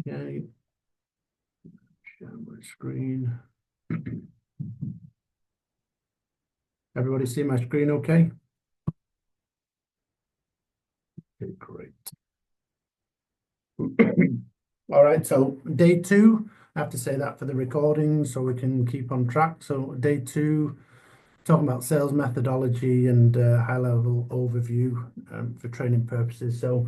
Okay. Share my screen. Everybody see my screen okay? Okay, great. All right, so day two, I have to say that for the recording so we can keep on track. So day two, talking about sales methodology and high-level overview for training purposes. So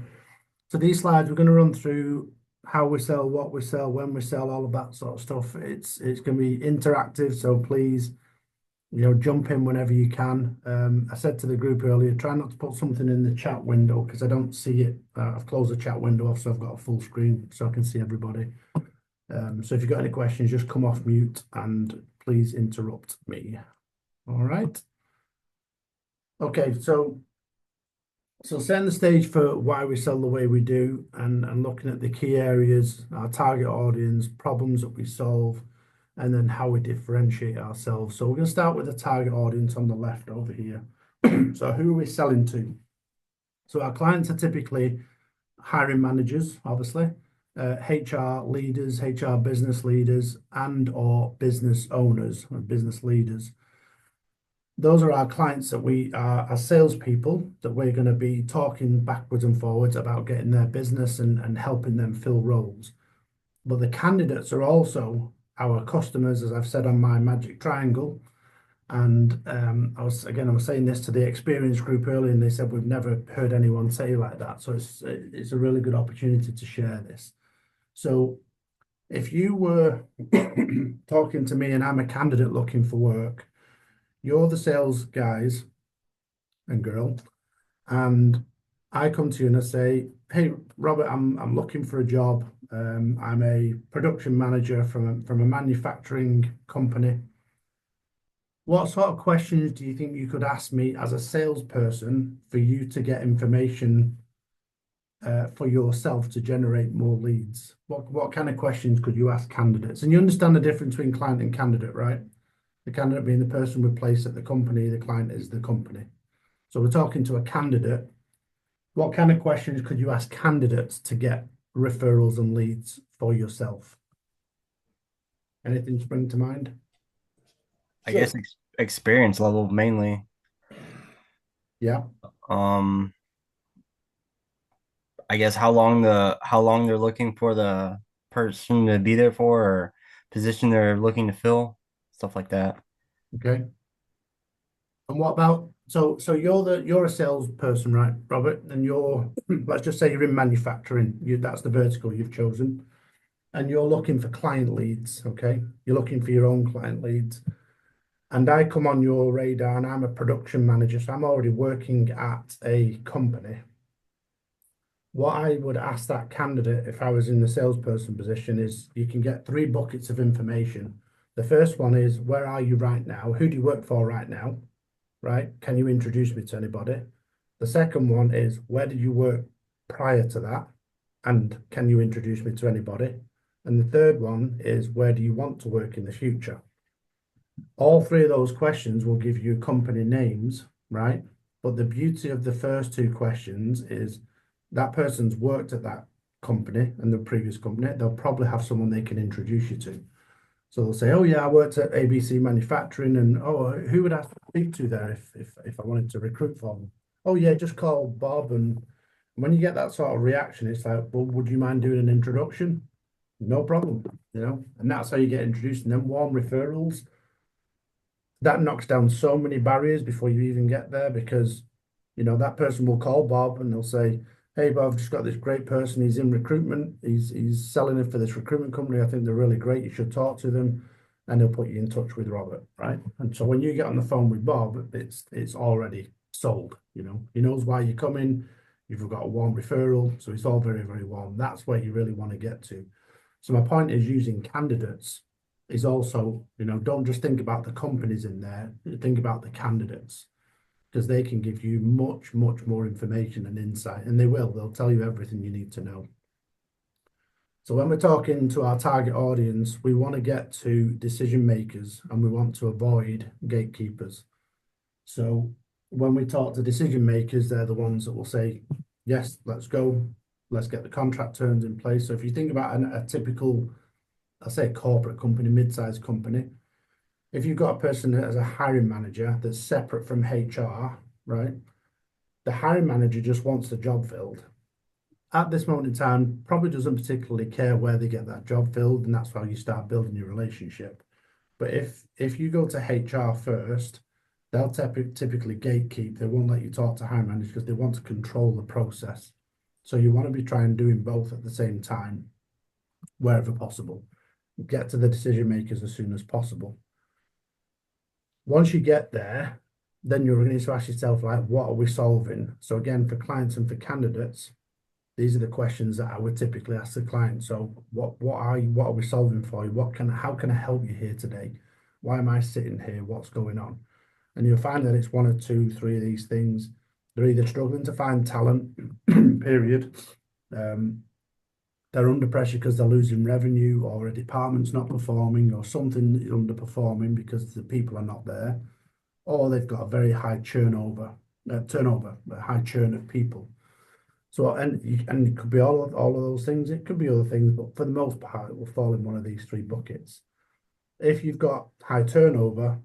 these slides, we're going to run through how we sell, what we sell, when we sell, all of that sort of stuff. It's going to be interactive, so please, jump in whenever you can. I said to the group earlier, try not to put something in the chat window because I don't see it. I've closed the chat window off, so I've got a full screen so I can see everybody. So if you've got any questions, just come off mute and please interrupt me. All right. Okay, so setting the stage for why we sell the way we do and looking at the key areas, our target audience, problems that we solve, and then how we differentiate ourselves. So we're going to start with the target audience on the left over here. So who are we selling to? So our clients are typically hiring managers, obviously, HR leaders, HR business leaders, and or business owners or business leaders. Those are our clients that we are as salespeople that we're going to be talking backwards and forwards about getting their business and helping them fill roles. But the candidates are also our customers, as I've said on my magic triangle. And I was saying this to the experience group earlier, and they said we've never heard anyone say like that. So it's a really good opportunity to share this. So if you were talking to me and I'm a candidate looking for work, you're the sales guys and girl, and I come to you and I say, "Hey, Robert, I'm looking for a job. I'm a production manager from a manufacturing company. What sort of questions do you think you could ask me as a salesperson for you to get information for yourself to generate more leads? What kind of questions could you ask candidates? And you understand the difference between client and candidate, right? The candidate being the person we place at the company, the client is the company. So we're talking to a candidate. What kind of questions could you ask candidates to get referrals and leads for yourself? Anything spring to mind? I guess experience level mainly. Yeah. Um, I guess how long they're looking for the person to be there for, or position they're looking to fill, stuff like that. Okay. And what about you're a salesperson, right, Robert? And you're let's just say you're in manufacturing. That's the vertical you've chosen, and you're looking for client leads. Okay, you're looking for your own client leads. And I come on your radar, and I'm a production manager, so I'm already working at a company. What I would ask that candidate if I was in the salesperson position is you can get three buckets of information. The first one is where are you right now? Who do you work for right now? Right? Can you introduce me to anybody? The second one is where did you work prior to that? And can you introduce me to anybody? And the third one is where do you want to work in the future? All three of those questions will give you company names, right? But the beauty of the first two questions is that person's worked at that company and the previous company. They'll probably have someone they can introduce you to. So they'll say, "Oh yeah, I worked at ABC Manufacturing, and oh, who would I speak to there if I wanted to recruit for them? Oh yeah, just call Bob." And when you get that sort of reaction, it's like, "Well, would you mind doing an introduction?" No problem, and that's how you get introduced. And then warm referrals, that knocks down so many barriers before you even get there because that person will call Bob and they'll say, "Hey Bob, I've just got this great person. He's in recruitment. He's selling it for this recruitment company. I think they're really great. You should talk to them." And he'll put you in touch with Robert, right? And so when you get on the phone with Bob, it's already sold. He knows why you're coming. You've got a warm referral, so it's all very, very warm. That's where you really want to get to. So my point is using candidates is also, don't just think about the companies in there, think about the candidates because they can give you much, much more information and insight, and they'll tell you everything you need to know. So when we're talking to our target audience, we want to get to decision makers and we want to avoid gatekeepers. So when we talk to decision makers, they're the ones that will say, "Yes, let's go. Let's get the contract terms in place. So if you think about a typical, I'll say, corporate company, mid-sized company, if you've got a person as a hiring manager that's separate from HR, right? The hiring manager just wants the job filled. At this moment in time, probably doesn't particularly care where they get that job filled, and that's how you start building your relationship. But if you go to HR first, they'll typically gatekeep. They won't let you talk to hiring managers because they want to control the process. So you want to be trying doing both at the same time, wherever possible. Get to the decision makers as soon as possible. Once you get there, then you're going to ask yourself, like, what are we solving? So again, for clients and for candidates, these are the questions that I would typically ask the client. So what are we solving for you? How can I help you here today? Why am I sitting here? What's going on? And you'll find that it's one or two, three of these things. They're either struggling to find talent, period. They're under pressure because they're losing revenue, or a department's not performing, or something is underperforming because the people are not there, or they've got a very high turnover, a high churn of people. So, and it could be all of those things. It could be other things, but for the most part, it will fall in one of these three buckets. If you've got high turnover,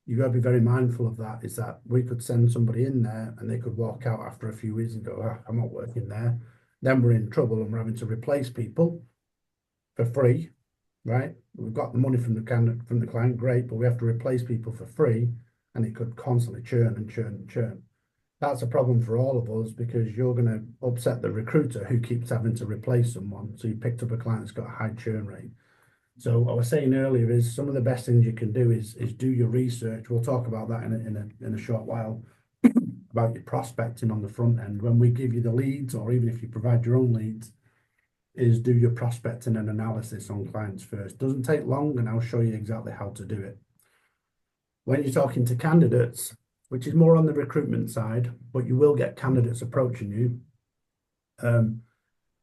you've got to be very mindful of that. Is that we could send somebody in there and they could walk out after a few weeks and go, "Ah, I'm not working there." Then we're in trouble and we're having to replace people for free, right? We've got the money from the client, great, but we have to replace people for free, and it could constantly churn and churn and churn. That's a problem for all of us because you're going to upset the recruiter who keeps having to replace someone. So you picked up a client that's got a high churn rate. So what I was saying earlier is some of the best things you can do is do your research. We'll talk about that in a short while about your prospecting on the front end. When we give you the leads, or even if you provide your own leads, is do your prospecting and analysis on clients first. Doesn't take long, and I'll show you exactly how to do it. When you're talking to candidates, which is more on the recruitment side, but you will get candidates approaching you.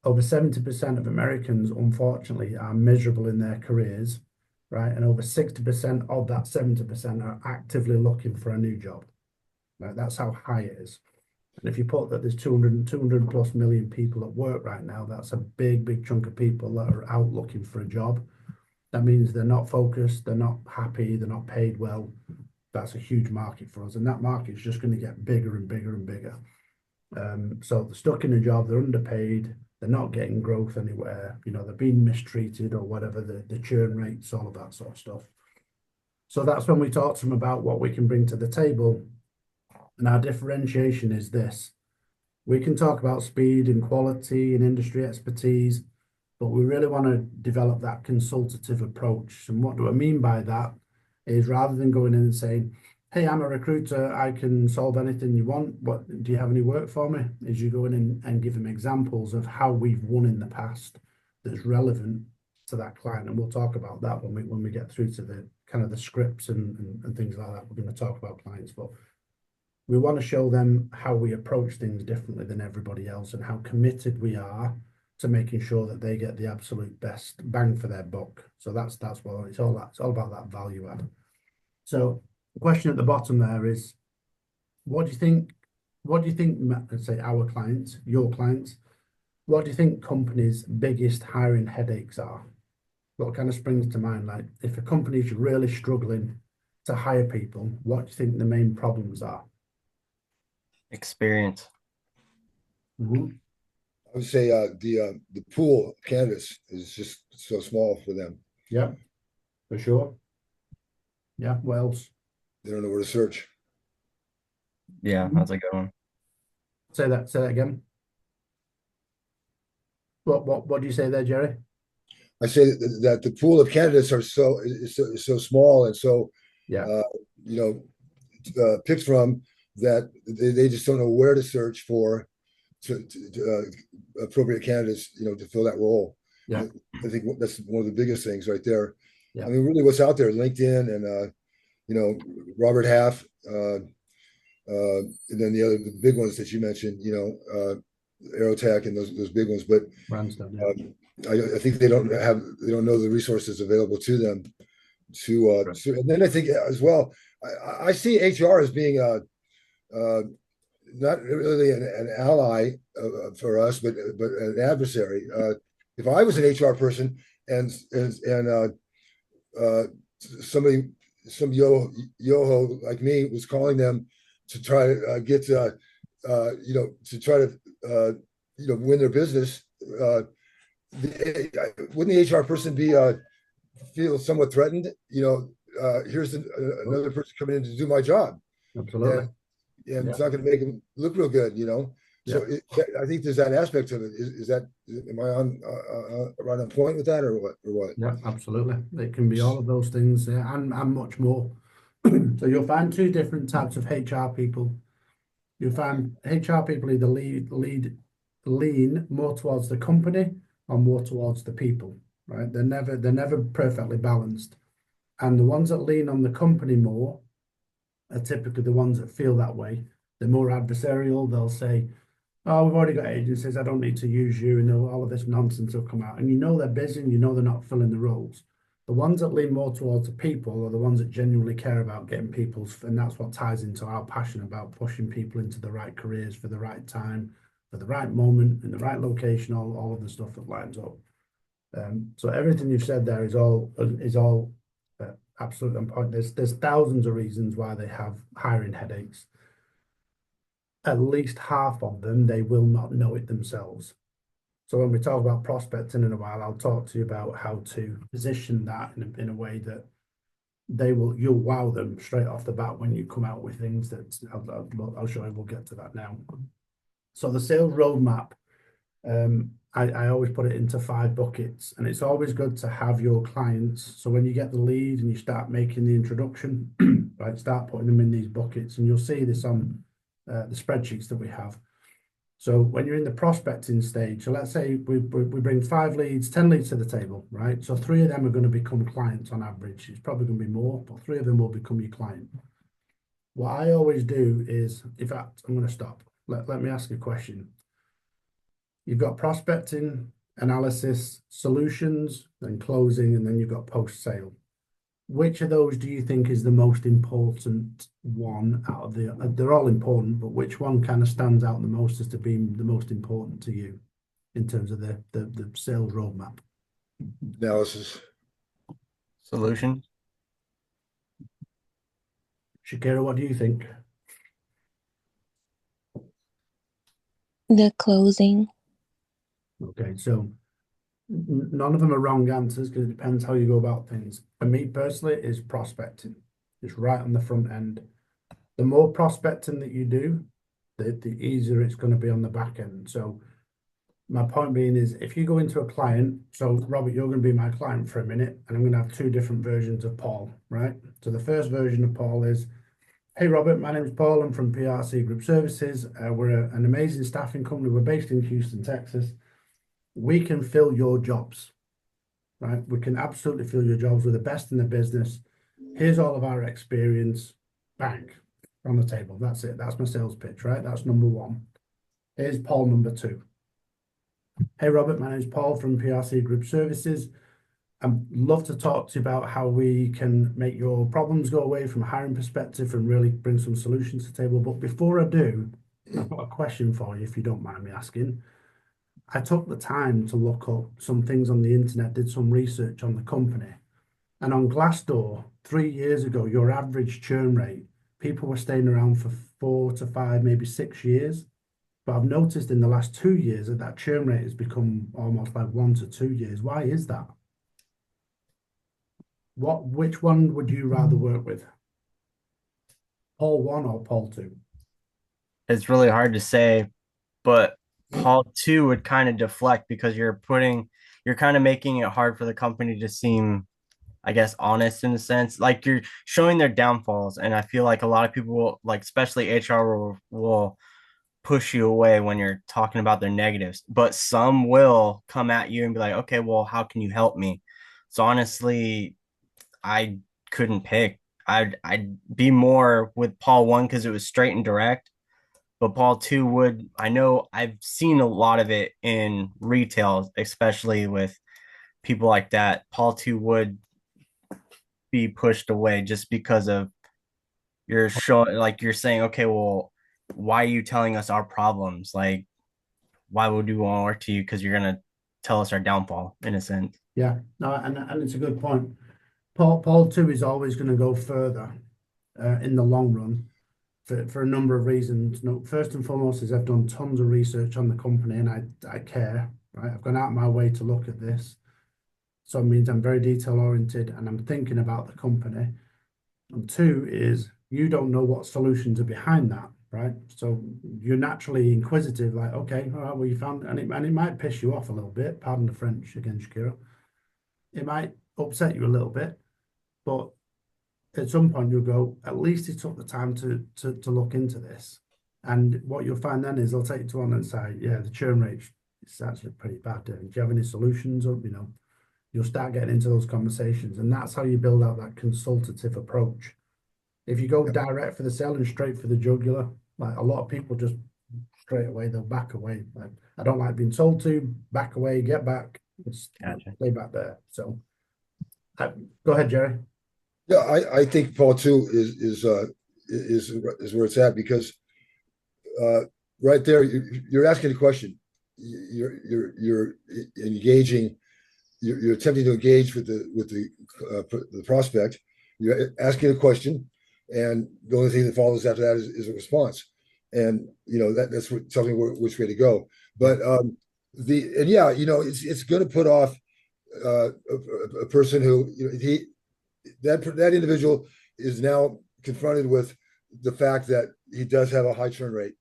Over 70% of Americans, unfortunately, are miserable in their careers, right? And over 60% of that 70% are actively looking for a new job. Right? That's how high it is. And if you put that there's 200 plus million people at work right now, that's a big, big chunk of people that are out looking for a job. That means they're not focused, they're not happy, they're not paid well. That's a huge market for us. And that market is just going to get bigger and bigger and bigger. So they're stuck in a job, they're underpaid, they're not getting growth anywhere, they're being mistreated or whatever, the churn rates, all of that sort of stuff. So that's when we talk to them about what we can bring to the table. And our differentiation is this. We can talk about speed and quality and industry expertise, but we really want to develop that consultative approach. And what do I mean by that is rather than going in and saying, hey, I'm a recruiter, I can solve anything you want. What do you have any work for me? Is you go in and give them examples of how we've won in the past that's relevant to that client. And we'll talk about that when we get through to the kind of the scripts and things like that. We're going to talk about clients, but we want to show them how we approach things differently than everybody else and how committed we are to making sure that they get the absolute best bang for their buck. So that's what it's all about, that value add. So the question at the bottom there is, what do you think, let's say our clients, your clients, what do you think companies' biggest hiring headaches are? What kind of springs to mind? Like if a company's really struggling to hire people, what do you think the main problems are? Experience. Mm-hmm. I would say the pool of candidates is just so small for them. Yeah, for sure. Yeah, what else? They don't know where to search. Yeah, that's a good one. Say that again. What do you say there, Jerry? I say that the pool of candidates is so small and so Yeah, picked from that they just don't know where to search for appropriate candidates, to fill that role. yeah, I think that's one of the biggest things right there. yeah. I mean, really, what's out there, LinkedIn and Robert Half, and then the big ones that you mentioned, Aerotech and those big ones. But Randstad, yeah. I think they don't know the resources available to them and then I think as well, I see HR as being not really an ally for us, but an adversary. If I was an HR person and uh, somebody, some yoho like me was calling them to try to get to try to win their business, wouldn't the HR person be feel somewhat threatened? Here's another person coming in to do my job, Absolutely. and Yeah. it's not going to make them look real good. Yeah. So I think there's that aspect of it. Is that am I on right on point with that, or what? Or what? Yeah, absolutely. It can be all of those things, yeah, and much more. So you'll find two different types of HR people. You'll find HR people either lean more towards the company or more towards the people, right? They're never perfectly balanced. And the ones that lean on the company more are typically the ones that feel that way. They're more adversarial. They'll say, "Oh, we've already got agencies. I don't need to use you," and all of this nonsense will come out. And they're busy, and they're not filling the roles. The ones that lean more towards the people are the ones that genuinely care about getting people's, and that's what ties into our passion about pushing people into the right careers for the right time, for the right moment, in the right location, all of the stuff that lines up. So everything you've said there is all absolutely on point. There's thousands of reasons why they have hiring headaches. At least half of them, they will not know it themselves. So when we talk about prospecting in a while, I'll talk to you about how to position that in a way that you'll wow them straight off the bat when you come out with things that I'll show you. We'll get to that now. So the sales roadmap, I always put it into 5 buckets, and it's always good to have your clients. So when you get the lead and you start making the introduction, right, start putting them in these buckets, and you'll see this on the spreadsheets that we have. So when you're in the prospecting stage, so let's say we bring 5 leads, 10 leads to the table, right? So 3 of them are going to become clients on average. It's probably going to be more, but 3 of them will become your client. What I always do is, in fact, I'm going to stop. Let me ask you a question. You've got prospecting, analysis, solutions, then closing, and then you've got post-sale. Which of those do you think is the most important one out of they're all important, but which one kind of stands out the most as to being the most important to you in terms of the sales roadmap? Analysis. Solutions. Shakira, what do you think? The closing. Okay, so none of them are wrong answers because it depends how you go about things. For me personally, it's prospecting. It's right on the front end. The more prospecting that you do, the easier it's going to be on the back end. So my point being is if you go into a client, so Robert, you're going to be my client for a minute, and I'm going to have 2 different versions of Paul, right? So the first version of Paul is, "Hey Robert, my name is Paul. I'm from PRC Group Services. We're an amazing staffing company. We're based in Houston, Texas. We can fill your jobs, right? We can absolutely fill your jobs. We're the best in the business. Here's all of our experience. Bang, on the table. That's it. That's my sales pitch, right? That's number 1. Here's Paul number 2. "Hey Robert, my name is Paul from PRC Group Services. I'd love to talk to you about how we can make your problems go away from a hiring perspective and really bring some solutions to the table. But before I do, I've got a question for you, if you don't mind me asking. I took the time to look up some things on the internet, did some research on the company. And on Glassdoor, 3 years ago, your average churn rate, people were staying around for 4 to 5, maybe 6 years. But I've noticed in the last 2 years that churn rate has become almost like 1 to 2 years. Why is that? Which one would you rather work with? Paul 1 or Paul 2? It's really hard to say, but Paul 2 would kind of deflect because you're kind of making it hard for the company to seem, I guess, honest in a sense. Like you're showing their downfalls. And I feel like a lot of people will, like, especially HR will push you away when you're talking about their negatives, but some will come at you and be like, okay, well, how can you help me? So honestly, I couldn't pick. I'd be more with Paul 1 because it was straight and direct. But Paul 2 would, I know I've seen a lot of it in retail, especially with people like that. Paul 2 would be pushed away just because of you're showing, like you're saying, okay, well, why are you telling us our problems? Like, why would we want to work to you? Because you're gonna tell us our downfall, in a sense. Yeah, no, and it's a good point. Paul too is always going to go further in the long run for a number of reasons. No, first and foremost is I've done tons of research on the company and I care, right? I've gone out of my way to look at this. So it means I'm very detail oriented and I'm thinking about the company. And two is you don't know what solutions are behind that, right? So you're naturally inquisitive, like, okay, all right, well, you found, and it might piss you off a little bit, pardon the French again, Shakira. It might upset you a little bit, but at some point you'll go, at least he took the time to look into this. And what you'll find then is they'll take you to one and say, yeah, the churn rate is actually pretty bad. Do you have any solutions? Or, you'll start getting into those conversations. And that's how you build out that consultative approach. If you go direct for the sale and straight for the jugular, like a lot of people just straight away, they'll back away. Like, I don't like being told to, back away, get back, Gotcha. stay back there. So go ahead, Jerry. Yeah, I think Paul too is where it's at, because right there you're asking a question. You're engaging. You're attempting to engage with the prospect. You're asking a question, and the only thing that follows after that is a response. And that's telling you which way to go. But it's going to put off a person who that individual is now confronted with the fact that he does have a high churn rate,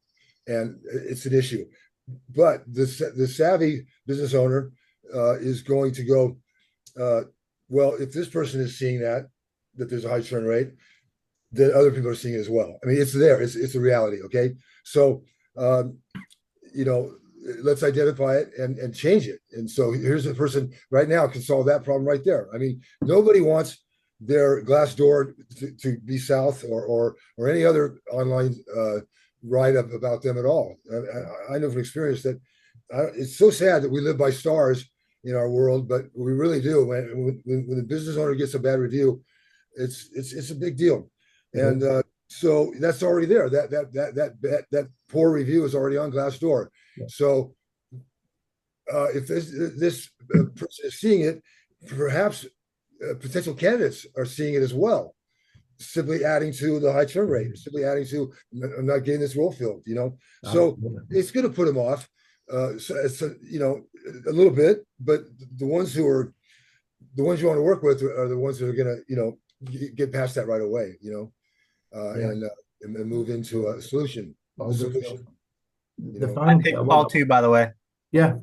and it's an issue. But the savvy business owner is going to go, well, if this person is seeing that there's a high churn rate, then other people are seeing it as well. I mean, it's there. It's a reality. Okay, so let's identify it and change it. And so here's a person right now can solve that problem right there. I mean, nobody wants their glass door to be south or any other online write up about them at all. I know from experience that it's so sad that we live by stars in our world, but we really do. When the business owner gets a bad review, it's a big deal. Mm-hmm. And so that's already there. That poor review is already on Glassdoor. Yeah. So if this person is seeing it, perhaps potential candidates are seeing it as well, simply adding to the high churn rate, simply adding to I'm not getting this role filled. So it's going to put them off. A little bit, but the ones you want to work with are the ones that are going to get past that right away. And move into a solution. I picked Paul too, by the way. Yeah.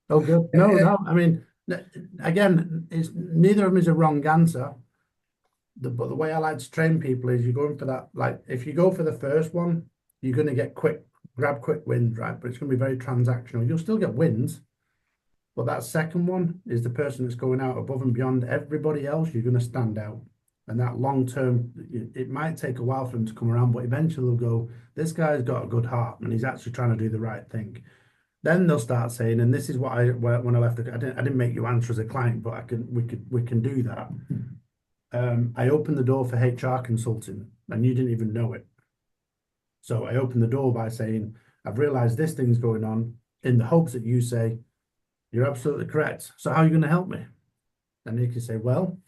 Oh, good. No. I mean, again, neither of them is a wrong answer. But the way I like to train people is you're going for that. Like, if you go for the first one, you're going to get grab quick wins, right? But it's going to be very transactional. You'll still get wins. But that second one is the person that's going out above and beyond everybody else. You're going to stand out. And that long term, it might take a while for them to come around, but eventually they'll go, this guy's got a good heart and he's actually trying to do the right thing. Then they'll start saying, and this is what when I left, I didn't make you answer as a client, but we can do that. I opened the door for HR consulting and you didn't even know it. So I opened the door by saying, I've realized this thing's going on, in the hopes that you say, you're absolutely correct. So how are you going to help me? And you can say, well,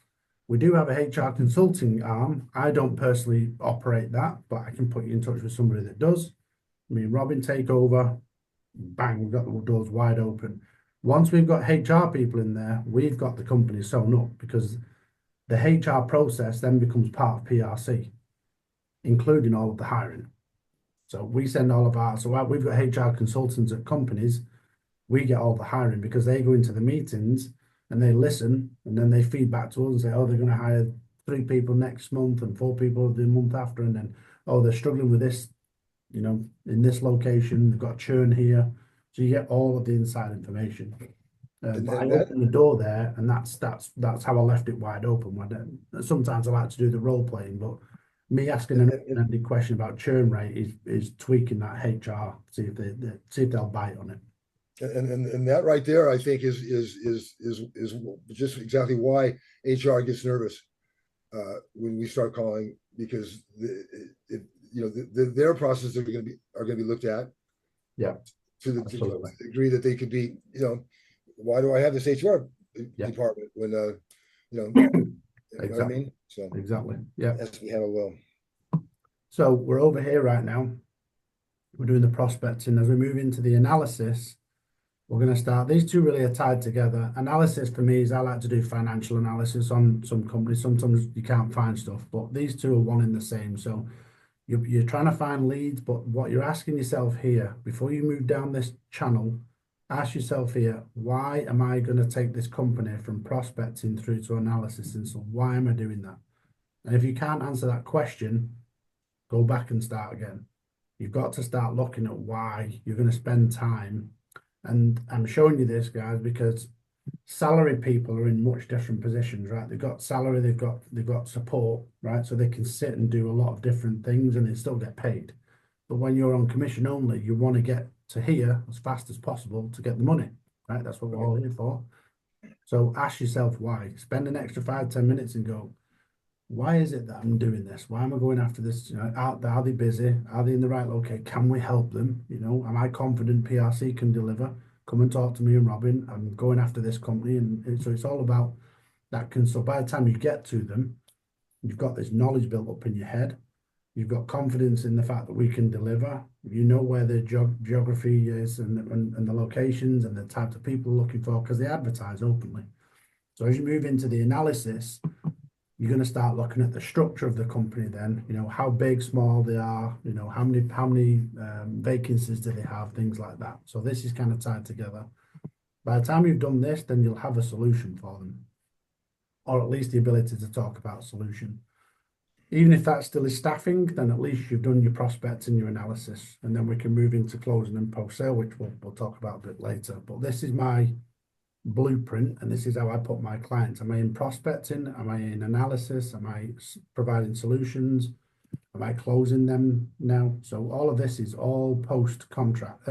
we do have a HR consulting arm. I don't personally operate that, but I can put you in touch with somebody that does. Me and Robin take over. Bang, we've got the doors wide open. Once we've got HR people in there, we've got the company sewn up, because the HR process then becomes part of PRC, including all of the hiring. So we send all of our, so we've got HR consultants at companies, we get all the hiring because they go into the meetings and they listen and then they feed back to us and say, oh, they're going to hire 3 people next month and 4 people the month after. And then, oh, they're struggling with this, in this location, they've got churn here. So you get all of the inside information. But I opened the door there, and that's how I left it wide open. Sometimes I like to do the role playing, but me asking an open-ended question about churn rate is tweaking that HR, see if they'll bite on it. And that right there, I think, is just exactly why HR gets nervous when we start calling, because their processes are going to be looked at Yeah, to the absolutely. degree that they could be, why do I have this HR Yeah. department when you know what I Exactly. mean? So Exactly. Yeah. it has to be handled well. So we're over here right now. We're doing the prospecting. As we move into the analysis, we're going to start. These two really are tied together. Analysis for me is I like to do financial analysis on some companies. Sometimes you can't find stuff, but these two are one in the same. So you're trying to find leads, but what you're asking yourself here, before you move down this channel, ask yourself here, why am I going to take this company from prospecting through to analysis? And so why am I doing that? And if you can't answer that question, go back and start again. You've got to start looking at why you're going to spend time. And I'm showing you this, guys, because salaried people are in much different positions, right? They've got salary, they've got support, right? So they can sit and do a lot of different things and they still get paid. But when you're on commission only, you want to get to here as fast as possible to get the money, right? That's what we're all here for. So ask yourself why. Spend an extra 5-10 minutes and go, why is it that I'm doing this? Why am I going after this? You know, are they busy? Are they in the right location? Can we help them? You know, am I confident PRC can deliver? Come and talk to me and Robin. I'm going after this company. And so it's all about that. So by the time you get to them, you've got this knowledge built up in your head. You've got confidence in the fact that we can deliver. You know where the geography is and the locations and the types of people looking for because they advertise openly. So as you move into the analysis, you're going to start looking at the structure of the company then, you know, how big, small they are, you know, how many vacancies do they have, things like that. So this is kind of tied together. By the time you've done this, then you'll have a solution for them, or at least the ability to talk about a solution. Even if that still is staffing, then at least you've done your prospects and your analysis, and then we can move into closing and post-sale, which we'll talk about a bit later. But this is my blueprint, and this is how I put my clients. Am I in prospecting? Am I in analysis? Am I providing solutions? Am I closing them now? So all of this is all post-contract,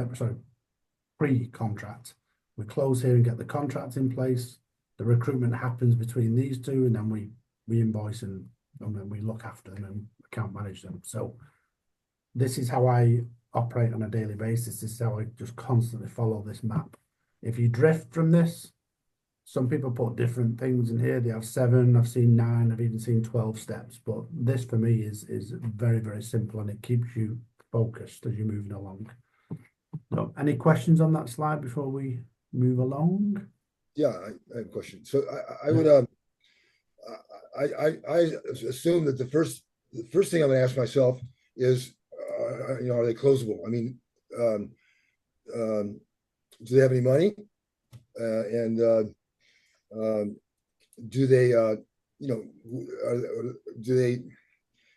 pre-contract. We close here and get the contract in place. The recruitment happens between these two, and then we invoice and then we look after them and account manage them. So this is how I operate on a daily basis. This is how I just constantly follow this map. If you drift from this, some people put different things in here. They have 7, I've seen 9, I've even seen 12 steps. But this for me is very, very simple and it keeps you focused as you're moving along. So any questions on that slide before we move along? Yeah, I have a question. So I would I assume that the first thing I'm going to ask myself is, are they closable? I mean, do they have any money? And do they, do they?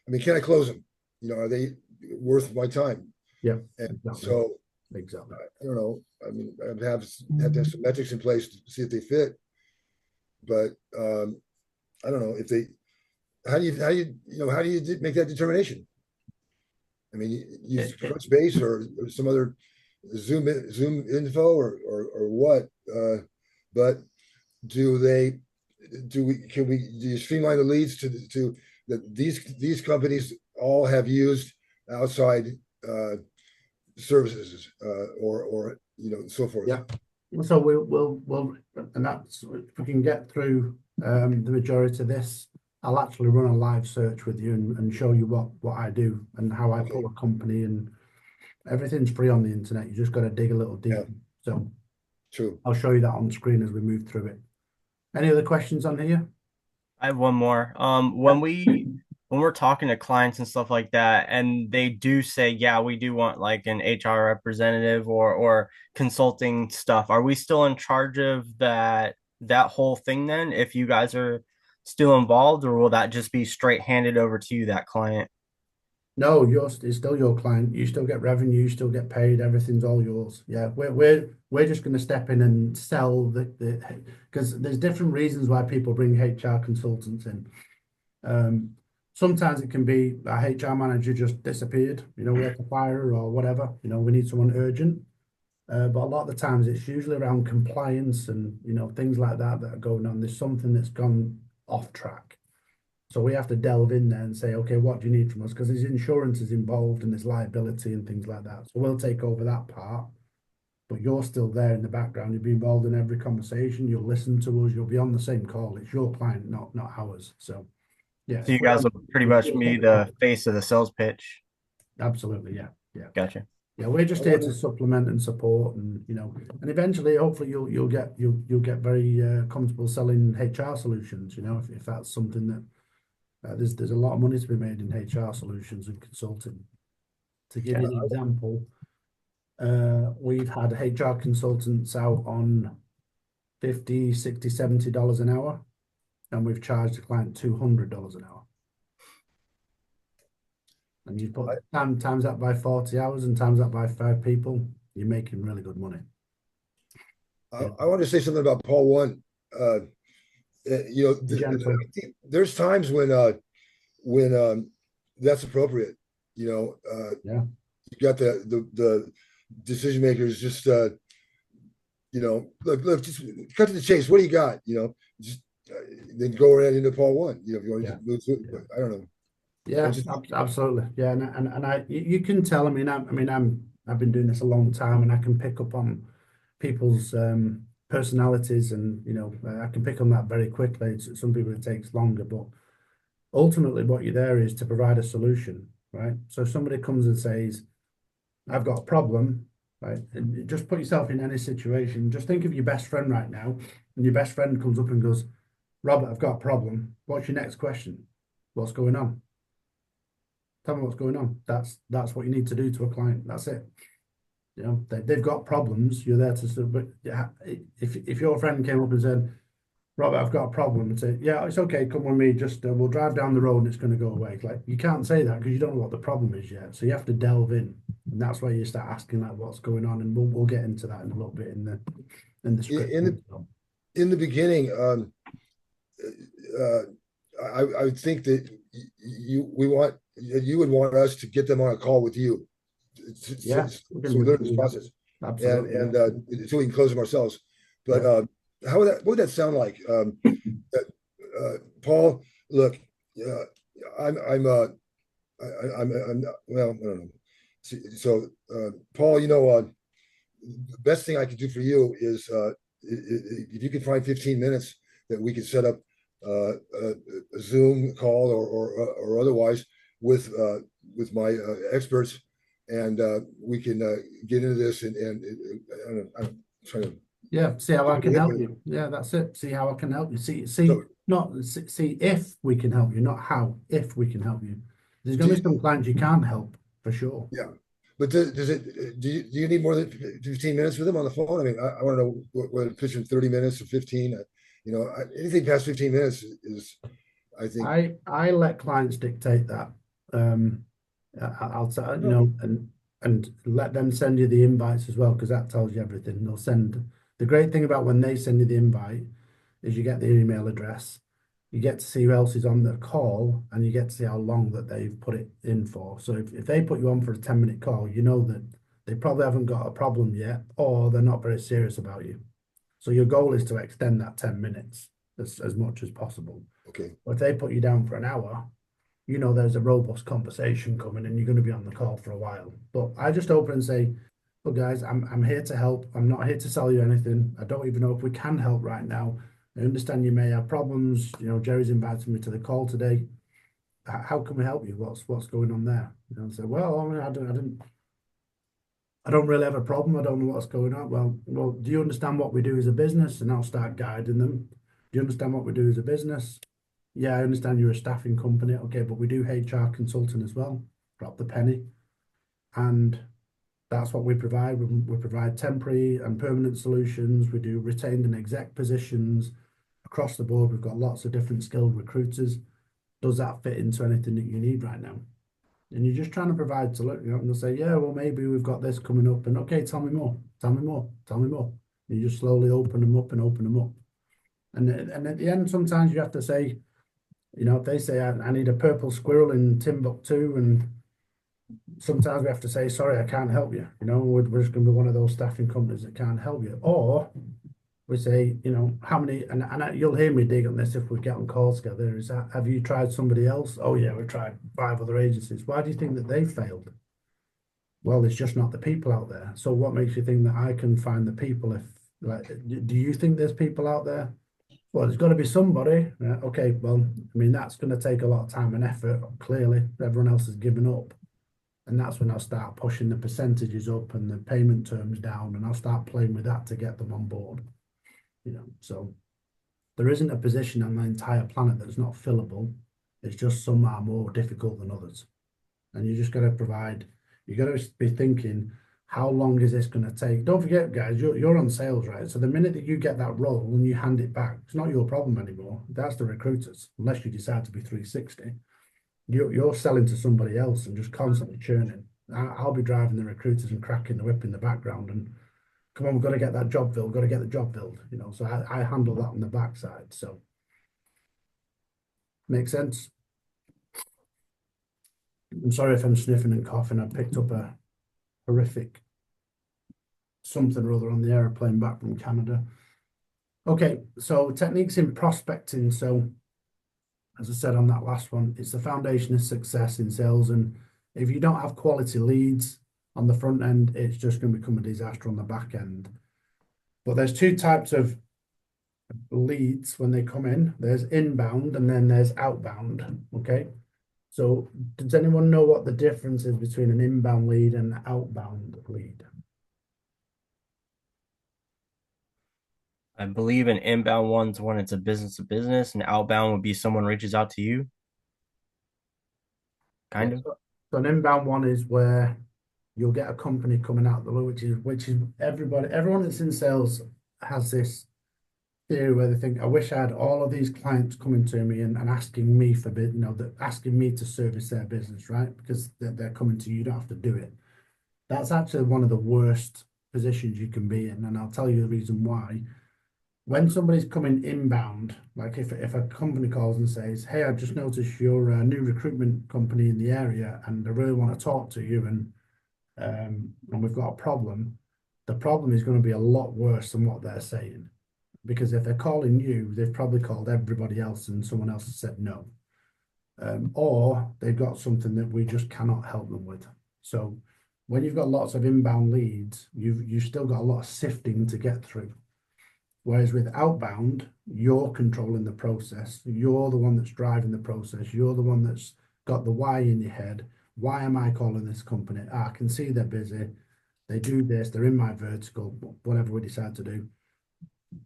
I mean, can I close them? Are they worth my time? Yeah, and exactly. So exactly. I don't know. I mean, I'd have to have some metrics in place to see if they fit. But I don't know if they. How do you make that determination? I mean, use Crunchbase or some other Zoom info or what? But do you streamline the leads to that these companies all have used outside services or so forth? Yeah. So we'll and that's if we can get through the majority of this, I'll actually run a live search with you and show you what I do and how I pull a company, and everything's free on the internet. You just got to dig a little deeper. Yeah. So true. I'll show you that on screen as we move through it. Any other questions on here? I have one more. When we're talking to clients and stuff like that, and they do say, yeah, we do want like an HR representative or consulting stuff, are we still in charge of that whole thing then if you guys are still involved, or will that just be straight handed over to you, that client? No, it's still your client. You still get revenue, you still get paid, everything's all yours. Yeah, we're just going to step in and sell the because there's different reasons why people bring HR consultants in. Sometimes it can be our HR manager just disappeared, we had to fire her or whatever, we need someone urgent. But a lot of the times it's usually around compliance and things like that are going on. There's something that's gone off track. So we have to delve in there and say, okay, what do you need from us? Because there's insurance is involved and there's liability and things like that. So we'll take over that part, but you're still there in the background. You'll be involved in every conversation. You'll listen to us. You'll be on the same call. It's your client, not ours. So yeah, So you guys will pretty much be the face of the sales pitch. absolutely, yeah, yeah. Gotcha. Yeah, we're just here to supplement and support, and and eventually, hopefully, you'll get very comfortable selling HR solutions. If that's something that there's a lot of money to be made in HR solutions and consulting. To give you an example, we've had HR consultants out on $50, $60, $70 an hour, and we've charged the client $200 an hour. And you put times that by 40 hours and times that by 5 people, you're making really good money. I want to say something about Paul One. There's times when that's appropriate. Yeah. You got the decision makers just look, just cut to the chase. What do you got? Just then go right into Paul One. If you want to move through, but I don't know. Yeah, absolutely. Yeah, and you can tell. I've been doing this a long time, and I can pick up on people's personalities, and I can pick on that very quickly. Some people it takes longer, but ultimately, what you're there is to provide a solution, right? So if somebody comes and says, "I've got a problem," right? And just put yourself in any situation. Just think of your best friend right now, and your best friend comes up and goes, "Robert, I've got a problem. What's your next question? What's going on? Tell me what's going on." That's what you need to do to a client. That's it. They've got problems. You're there to. But if your friend came up and said, "Robert, I've got a problem," and say, "Yeah, it's okay. Come with me. Just we'll drive down the road and it's going to go away." Like, you can't say that because you don't know what the problem is yet. So you have to delve in, and that's where you start asking like, "What's going on?" And we'll get into that in a little bit in the script. In the beginning, I would think that you would want us to get them on a call with you. Yeah, so we learn this process. Absolutely. And so we can close them ourselves. But what would that sound like? Paul, look, I'm well, I don't know. So Paul, the best thing I could do for you is if you could find 15 minutes that we could set up a Zoom call or otherwise with my experts, and we can get into this and I'm trying to see how I can help you. Yeah, that's it. See how I can help you. See if we can help you, not how. If we can help you, there's going to be some clients you can't help for sure. Yeah, but do you need more than 15 minutes with them on the phone? I mean, I want to know whether to pitch in 30 minutes or 15. Anything past 15 minutes is, I think. I let clients dictate that. I'll tell and let them send you the invites as well, because that tells you everything. They'll send. The great thing about when they send you the invite is you get their email address, you get to see who else is on the call, and you get to see how long that they've put it in for. So if they put you on for a 10-minute call, you know that they probably haven't got a problem yet, or they're not very serious about you. So your goal is to extend that 10 minutes as much as possible. Okay. But if they put you down for an hour, there's a robust conversation coming and you're going to be on the call for a while. But I just open and say, "Look, guys, I'm here to help. I'm not here to sell you anything. I don't even know if we can help right now. I understand you may have problems. Jerry's invited me to the call today. How can we help you? What's going on there?" And say, "Well, I don't really have a problem. I don't know what's going on." Well, do you understand what we do as a business? And I'll start guiding them. "Do you understand what we do as a business?" "Yeah, I understand you're a staffing company." "Okay, but we do HR consulting as well." Drop the penny. And that's what we provide. We provide temporary and permanent solutions. We do retained and exec positions across the board. We've got lots of different skilled recruiters. Does that fit into anything that you need right now? And you're just trying to provide solutions. And they'll say, "Yeah, well, maybe we've got this coming up." And okay, tell me more. Tell me more. Tell me more. And you just slowly open them up and open them up. And at the end, sometimes you have to say, if they say, I need a purple squirrel in Timbuktu, and sometimes we have to say, "Sorry, I can't help you." We're just going to be one of those staffing companies that can't help you. Or we say, how many, and you'll hear me dig on this if we get on calls together, is that, have you tried somebody else? Oh yeah, we've tried 5 other agencies. Why do you think that they failed? Well, it's just not the people out there. So what makes you think that I can find the people if, like, do you think there's people out there? Well, there's got to be somebody. Okay, well, I mean, that's going to take a lot of time and effort. Clearly, everyone else has given up. And that's when I'll start pushing the percentages up and the payment terms down, and I'll start playing with that to get them on board. So there isn't a position on the entire planet that's not fillable. It's just some are more difficult than others. And you just got to provide, you got to be thinking, how long is this going to take? Don't forget, guys, you're on sales, right? So the minute that you get that role and you hand it back, it's not your problem anymore. That's the recruiters, unless you decide to be 360. You're selling to somebody else and just constantly churning. I'll be driving the recruiters and cracking the whip in the background and come on, we've got to get that job filled, got to get the job filled, So I handle that on the backside. So makes sense. I'm sorry if I'm sniffing and coughing. I picked up a horrific something or other on the airplane back from Canada. Okay, so techniques in prospecting. So as I said on that last one, it's the foundation of success in sales. And if you don't have quality leads on the front end, it's just going to become a disaster on the back end. But there's two types of leads when they come in. There's inbound and then there's outbound. Okay. So does anyone know what the difference is between an inbound lead and an outbound lead? I believe an inbound one's when it's a business to business, and outbound would be someone reaches out to you. Kind of. So an inbound one is where you'll get a company coming out the blue, which is everyone that's in sales has this theory where they think, I wish I had all of these clients coming to me and asking me for asking me to service their business, right? Because they're coming to you, you don't have to do it. That's actually one of the worst positions you can be in, and I'll tell you the reason why. When somebody's coming inbound, like if a company calls and says, hey, I've just noticed you're a new recruitment company in the area and I really want to talk to you, and we've got a problem, the problem is going to be a lot worse than what they're saying. Because if they're calling you, they've probably called everybody else and someone else has said no. Or they've got something that we just cannot help them with. So when you've got lots of inbound leads, you've still got a lot of sifting to get through. Whereas with outbound, you're controlling the process. You're the one that's driving the process. You're the one that's got the why in your head. Why am I calling this company? I can see they're busy. They do this. They're in my vertical, whatever we decide to do.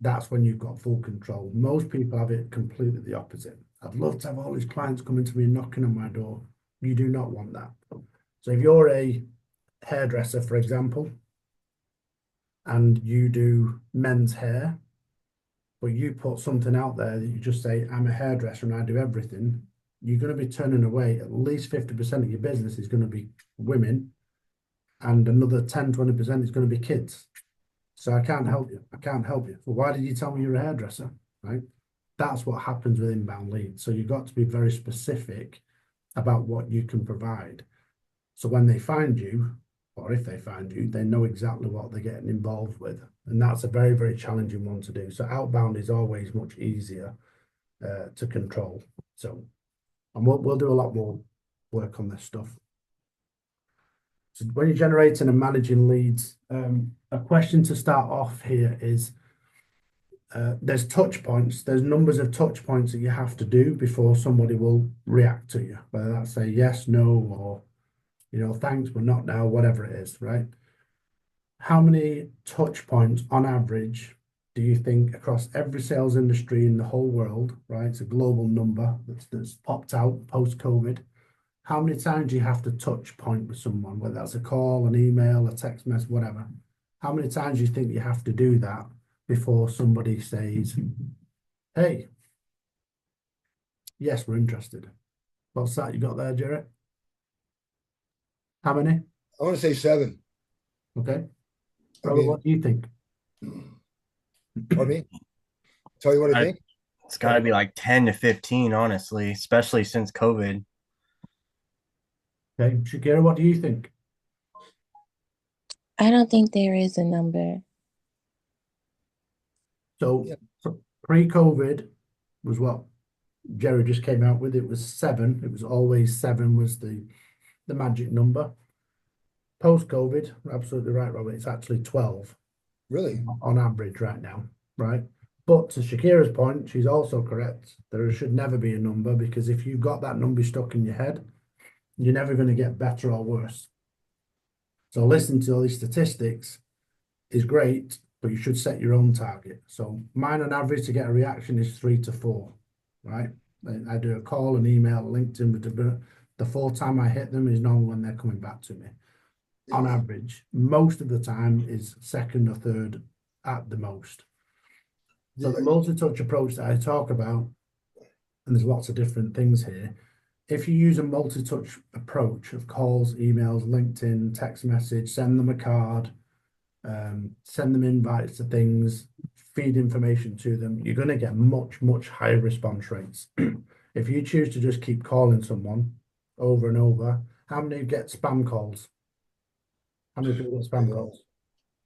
That's when you've got full control. Most people have it completely the opposite. I'd love to have all these clients coming to me and knocking on my door. You do not want that. So if you're a hairdresser, for example, and you do men's hair, but you put something out there that you just say, I'm a hairdresser and I do everything, you're going to be turning away at least 50% of your business is going to be women, and another 10-20% is going to be kids. So I can't help you. I can't help you. Well, why did you tell me you're a hairdresser? Right? That's what happens with inbound leads. So you've got to be very specific about what you can provide. So when they find you, or if they find you, they know exactly what they're getting involved with. And that's a very, very challenging one to do. So outbound is always much easier to control. So, and we'll do a lot more work on this stuff. So when you're generating and managing leads, a question to start off here is, there's touch points, there's numbers of touch points that you have to do before somebody will react to you, whether that's a yes, no, or, thanks, but not now, whatever it is, right? How many touch points on average do you think across every sales industry in the whole world, right? It's a global number that's popped out post-COVID. How many times do you have to touch point with someone, whether that's a call, an email, a text message, whatever? How many times do you think you have to do that before somebody says, hey, yes, we're interested? What's that you got there, Jarrett? How many? I want to say 7. Okay. Robert, what do you think? Pardon me? Tell you what I think? It's got to be like 10 to 15, honestly, especially since COVID. Okay, Shakira, what do you think? I don't think there is a number. So Yeah. pre-COVID was what Jerry just came out with. It was 7. It was always 7 was the magic number. Post-COVID, absolutely right, Robert. It's actually 12 Really? on average right now, right? But to Shakira's point, she's also correct. There should never be a number, because if you've got that number stuck in your head, you're never going to get better or worse. So listening to all these statistics is great, but you should set your own target. So mine on average to get a reaction is 3 to 4, right? I do a call, an email, LinkedIn, but the 4th time I hit them is normally when they're coming back to me. On average, most of the time is 2nd or 3rd at the most. So the multi-touch approach that I talk about, and there's lots of different things here. If you use a multi-touch approach of calls, emails, LinkedIn, text message, send them a card, send them invites to things, feed information to them, you're going to get much, much higher response rates. If you choose to just keep calling someone over and over, how many get spam calls? How many people get spam calls?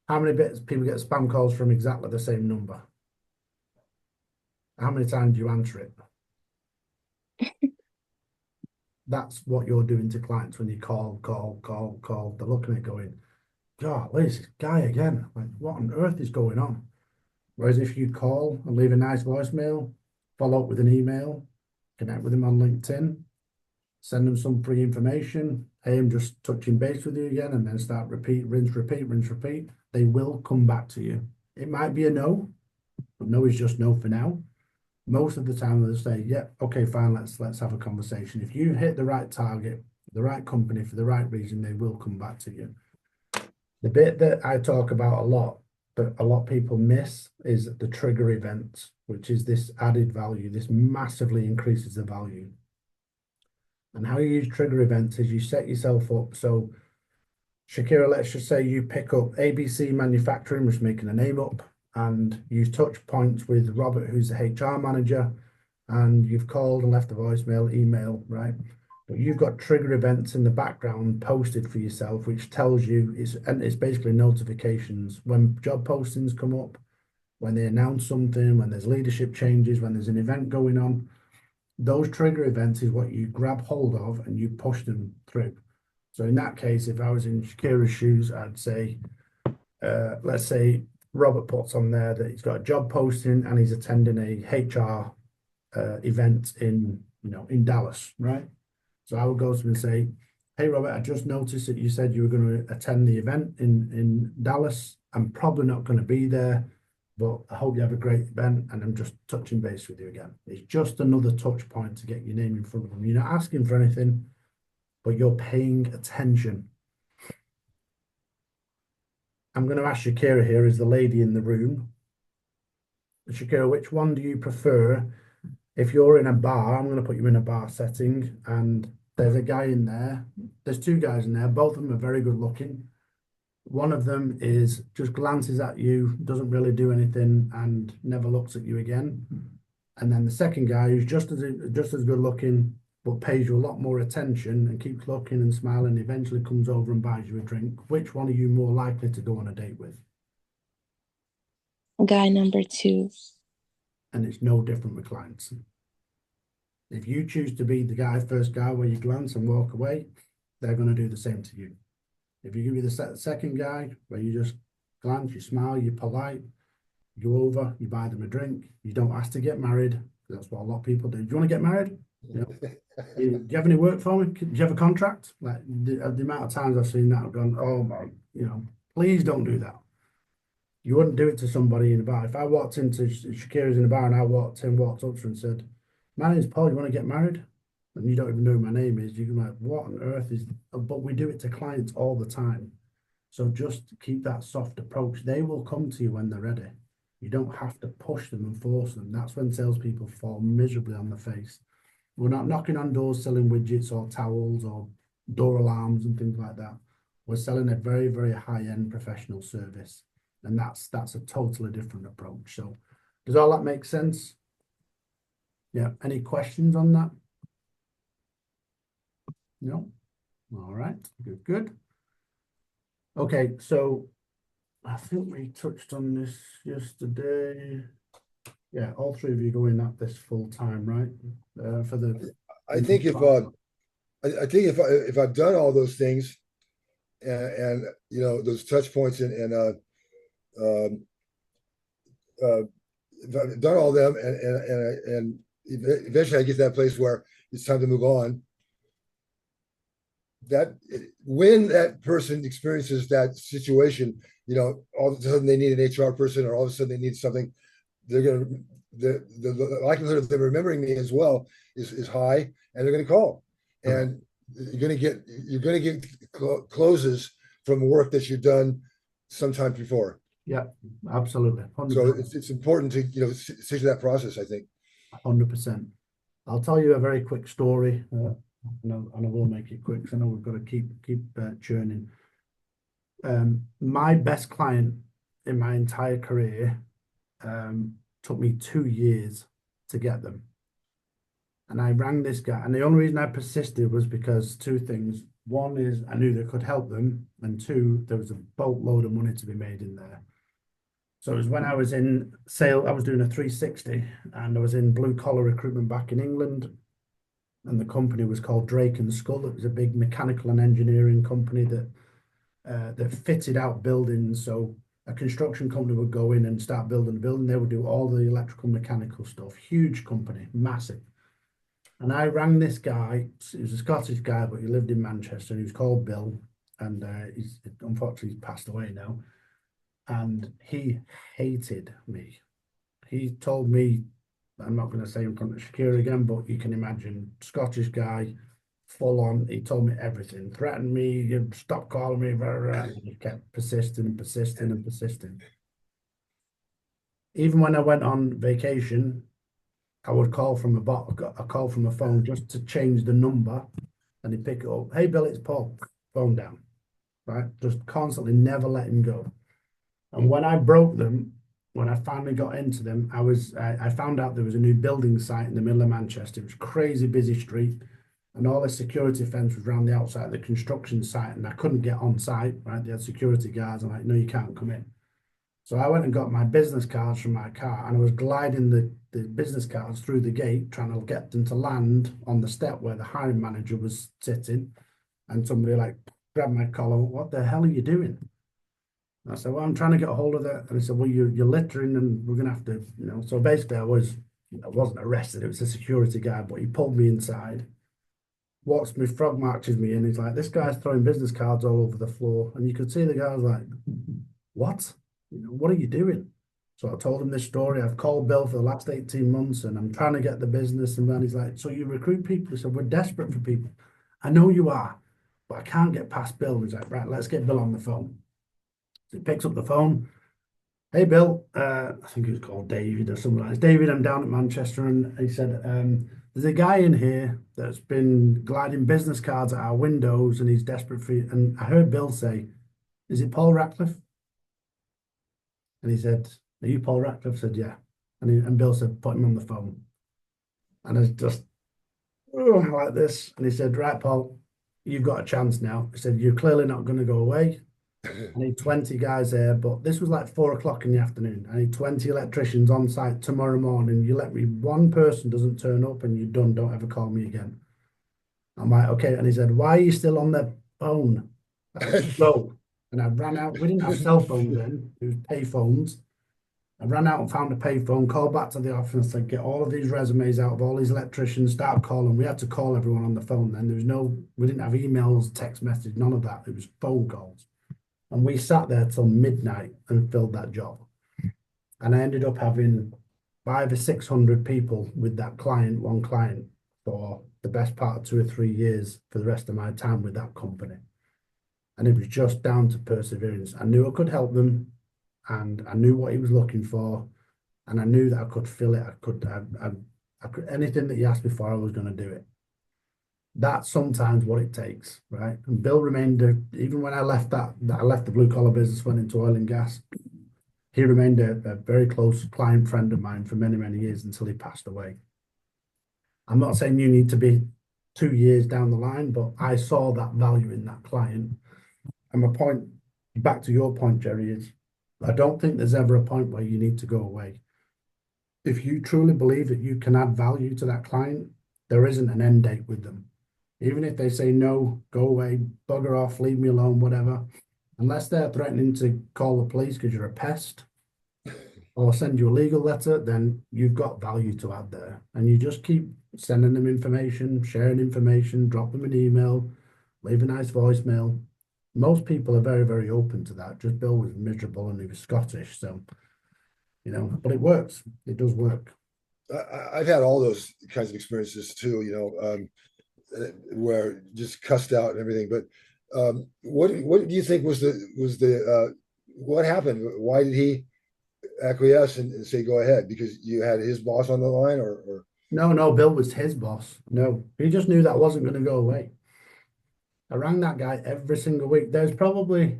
How many people get spam calls from exactly the same number? How many times do you answer it? That's what you're doing to clients when you call. They're looking at it going, God, where's this guy again? Like, what on earth is going on? Whereas if you call and leave a nice voicemail, follow up with an email, connect with them on LinkedIn, send them some free information, hey, I'm just touching base with you again, and then start repeat, rinse, repeat, they will come back to you. It might be a no, but no is just no for now. Most of the time they'll say, yeah, okay, fine, let's have a conversation. If you hit the right target, the right company for the right reason, they will come back to you. The bit that I talk about a lot, but a lot of people miss, is the trigger events, which is this added value. This massively increases the value. And how you use trigger events is you set yourself up. So Shakira, let's just say you pick up ABC Manufacturing, which is making a name up, and you touch points with Robert, who's the HR manager, and you've called and left a voicemail, email, right? But you've got trigger events in the background posted for yourself, which tells you, it's basically notifications when job postings come up, when they announce something, when there's leadership changes, when there's an event going on. Those trigger events is what you grab hold of and you push them through. So in that case, if I was in Shakira's shoes, I'd say, let's say Robert puts on there that he's got a job posting and he's attending a HR event in Dallas, right? So I would go to him and say, hey, Robert, I just noticed that you said you were going to attend the event in Dallas. I'm probably not going to be there, but I hope you have a great event, and I'm just touching base with you again. It's just another touch point to get your name in front of them. You're not asking for anything, but you're paying attention. I'm going to ask Shakira here, is the lady in the room. Shakira, which one do you prefer? If you're in a bar, I'm going to put you in a bar setting, and there's a guy in there. There's 2 guys in there. Both of them are very good looking. One of them is just glances at you, doesn't really do anything, and never looks at you again. And then the second guy, who's just as good looking, but pays you a lot more attention and keeps looking and smiling, eventually comes over and buys you a drink. Which one are you more likely to go on a date with? Guy number 2. And it's no different with clients. If you choose to be the first guy where you glance and walk away, they're going to do the same to you. If you give me the second guy where you just glance, you smile, you're polite, you go over, you buy them a drink, you don't ask to get married. That's what a lot of people do. Do you want to get married? You know, do you have any work for me? Do you have a contract? Like the amount of times I've seen that, I've gone, oh my, please don't do that. You wouldn't do it to somebody in a bar. If I walked into Shakira's in a bar and I walked up to her and said, my name's Paul, you want to get married? And you don't even know who my name is, you can be like, what on earth is, but we do it to clients all the time. So just keep that soft approach. They will come to you when they're ready. You don't have to push them and force them. That's when salespeople fall miserably on the face. We're not knocking on doors selling widgets or towels or door alarms and things like that. We're selling a very, very high-end professional service. And that's a totally different approach. So does all that make sense? Yeah. Any questions on that? No? All right. Good. Okay. So I think we touched on this yesterday. Yeah, all three of you going at this full time, right? For the I think I think if I've done all those things and you know those touch points um, uh, if I've done all them and eventually I get to that place where it's time to move on. That when that person experiences that situation, you know, all of a sudden they need an HR person, or all of a sudden they need something, they're gonna the likelihood of them remembering me as well is high, and they're gonna call, and you're gonna get closes from work that you've done sometime before. Yeah, absolutely. So 100%. it's important to you know stick to that process. I think. 100%. I'll tell you a very quick story, and I will make it quick because I know we've got to keep churning. My best client in my entire career took me 2 years to get them. And I rang this guy, and the only reason I persisted was because two things. One is I knew they could help them, and two, there was a boatload of money to be made in there. So it was when I was in sale, I was doing a 360, and I was in blue collar recruitment back in England, and the company was called Drake and Skull. It was a big mechanical and engineering company that fitted out buildings. So a construction company would go in and start building a building. They would do all the electrical, mechanical stuff. Huge company, massive. And I rang this guy. He was a Scottish guy, but he lived in Manchester, and he was called Bill. And unfortunately he's passed away now. And he hated me. He told me, I'm not going to say in front of Shakira again, but you can imagine, Scottish guy, full on. He told me everything, threatened me, stop calling me, blah, blah, blah. He kept persisting and persisting and persisting. Even when I went on vacation, I would call from a call from a phone just to change the number, and he'd pick it up. Hey, Bill, it's Paul. Phone down, right? Just constantly, never let him go. And when I broke them, when I finally got into them, I found out there was a new building site in the middle of Manchester. It was a crazy busy street, and all the security fence was around the outside of the construction site, and I couldn't get on site, right? They had security guards. I'm like, no, you can't come in. So I went and got my business cards from my car, and I was gliding the business cards through the gate, trying to get them to land on the step where the hiring manager was sitting, and somebody like grabbed my collar. What the hell are you doing? I said, well, I'm trying to get a hold of that. And he said, well, you're littering and we're going to have to, you know. So basically I wasn't arrested. It was a security guy, but he pulled me inside, walks me, frog marches me in. He's like, this guy's throwing business cards all over the floor. And you could see the guy was like, what? You know, what are you doing? So I told him this story. I've called Bill for the last 18 months and I'm trying to get the business. And then he's like, so you recruit people? He said, we're desperate for people. I know you are, but I can't get past Bill. He's like, right, let's get Bill on the phone. So he picks up the phone. Hey, Bill, I think he was called David or something like that. David, I'm down at Manchester. And he said, there's a guy in here that's been gliding business cards at our windows and he's desperate for you. And I heard Bill say, is it Paul Ratcliffe? And he said, are you Paul Ratcliffe? I said, yeah. And Bill said, put him on the phone. And I was just like this. And he said, right, Paul, you've got a chance now. He said, you're clearly not going to go away. I need 20 guys there, but this was like 4 o'clock in the afternoon. I need 20 electricians on site tomorrow morning. You let me, one person doesn't turn up and you're done. Don't ever call me again. I'm like, okay. And he said, why are you still on the phone? I said, go. And I ran out. We didn't have cell phones then. It was pay phones. I ran out and found a payphone, called back to the office and said, get all of these resumes out of all these electricians, start calling. We had to call everyone on the phone then. We didn't have emails, text message, none of that. It was phone calls. And we sat there till midnight and filled that job. And I ended up having 500 or 600 people with that client, one client, for the best part of 2 or 3 years for the rest of my time with that company. And it was just down to perseverance. I knew I could help them and I knew what he was looking for. And I knew that I could fill it. I could anything that he asked me for, I was going to do it. That's sometimes what it takes, right? And Bill remained, even when I left I left the blue collar business, went into oil and gas. He remained a very close client friend of mine for many, many years until he passed away. I'm not saying you need to be 2 years down the line, but I saw that value in that client. And my point, back to your point, Jerry, is I don't think there's ever a point where you need to go away. if you truly believe that you can add value to that client, there isn't an end date with them. Even if they say no, go away, bugger off, leave me alone, whatever, unless they're threatening to call the police because you're a pest or send you a legal letter, then you've got value to add there. And you just keep sending them information, sharing information, drop them an email, leave a nice voicemail. Most people are very, very open to that. Just Bill was miserable and he was Scottish. So, but it works. It does work. I've had all those kinds of experiences too, where just cussed out and everything. But what do you think was the what happened? Why did he acquiesce and say go ahead? Because you had his boss on the line, or No, Bill was his boss. No, he just knew that wasn't going to go away. I rang that guy every single week. There's probably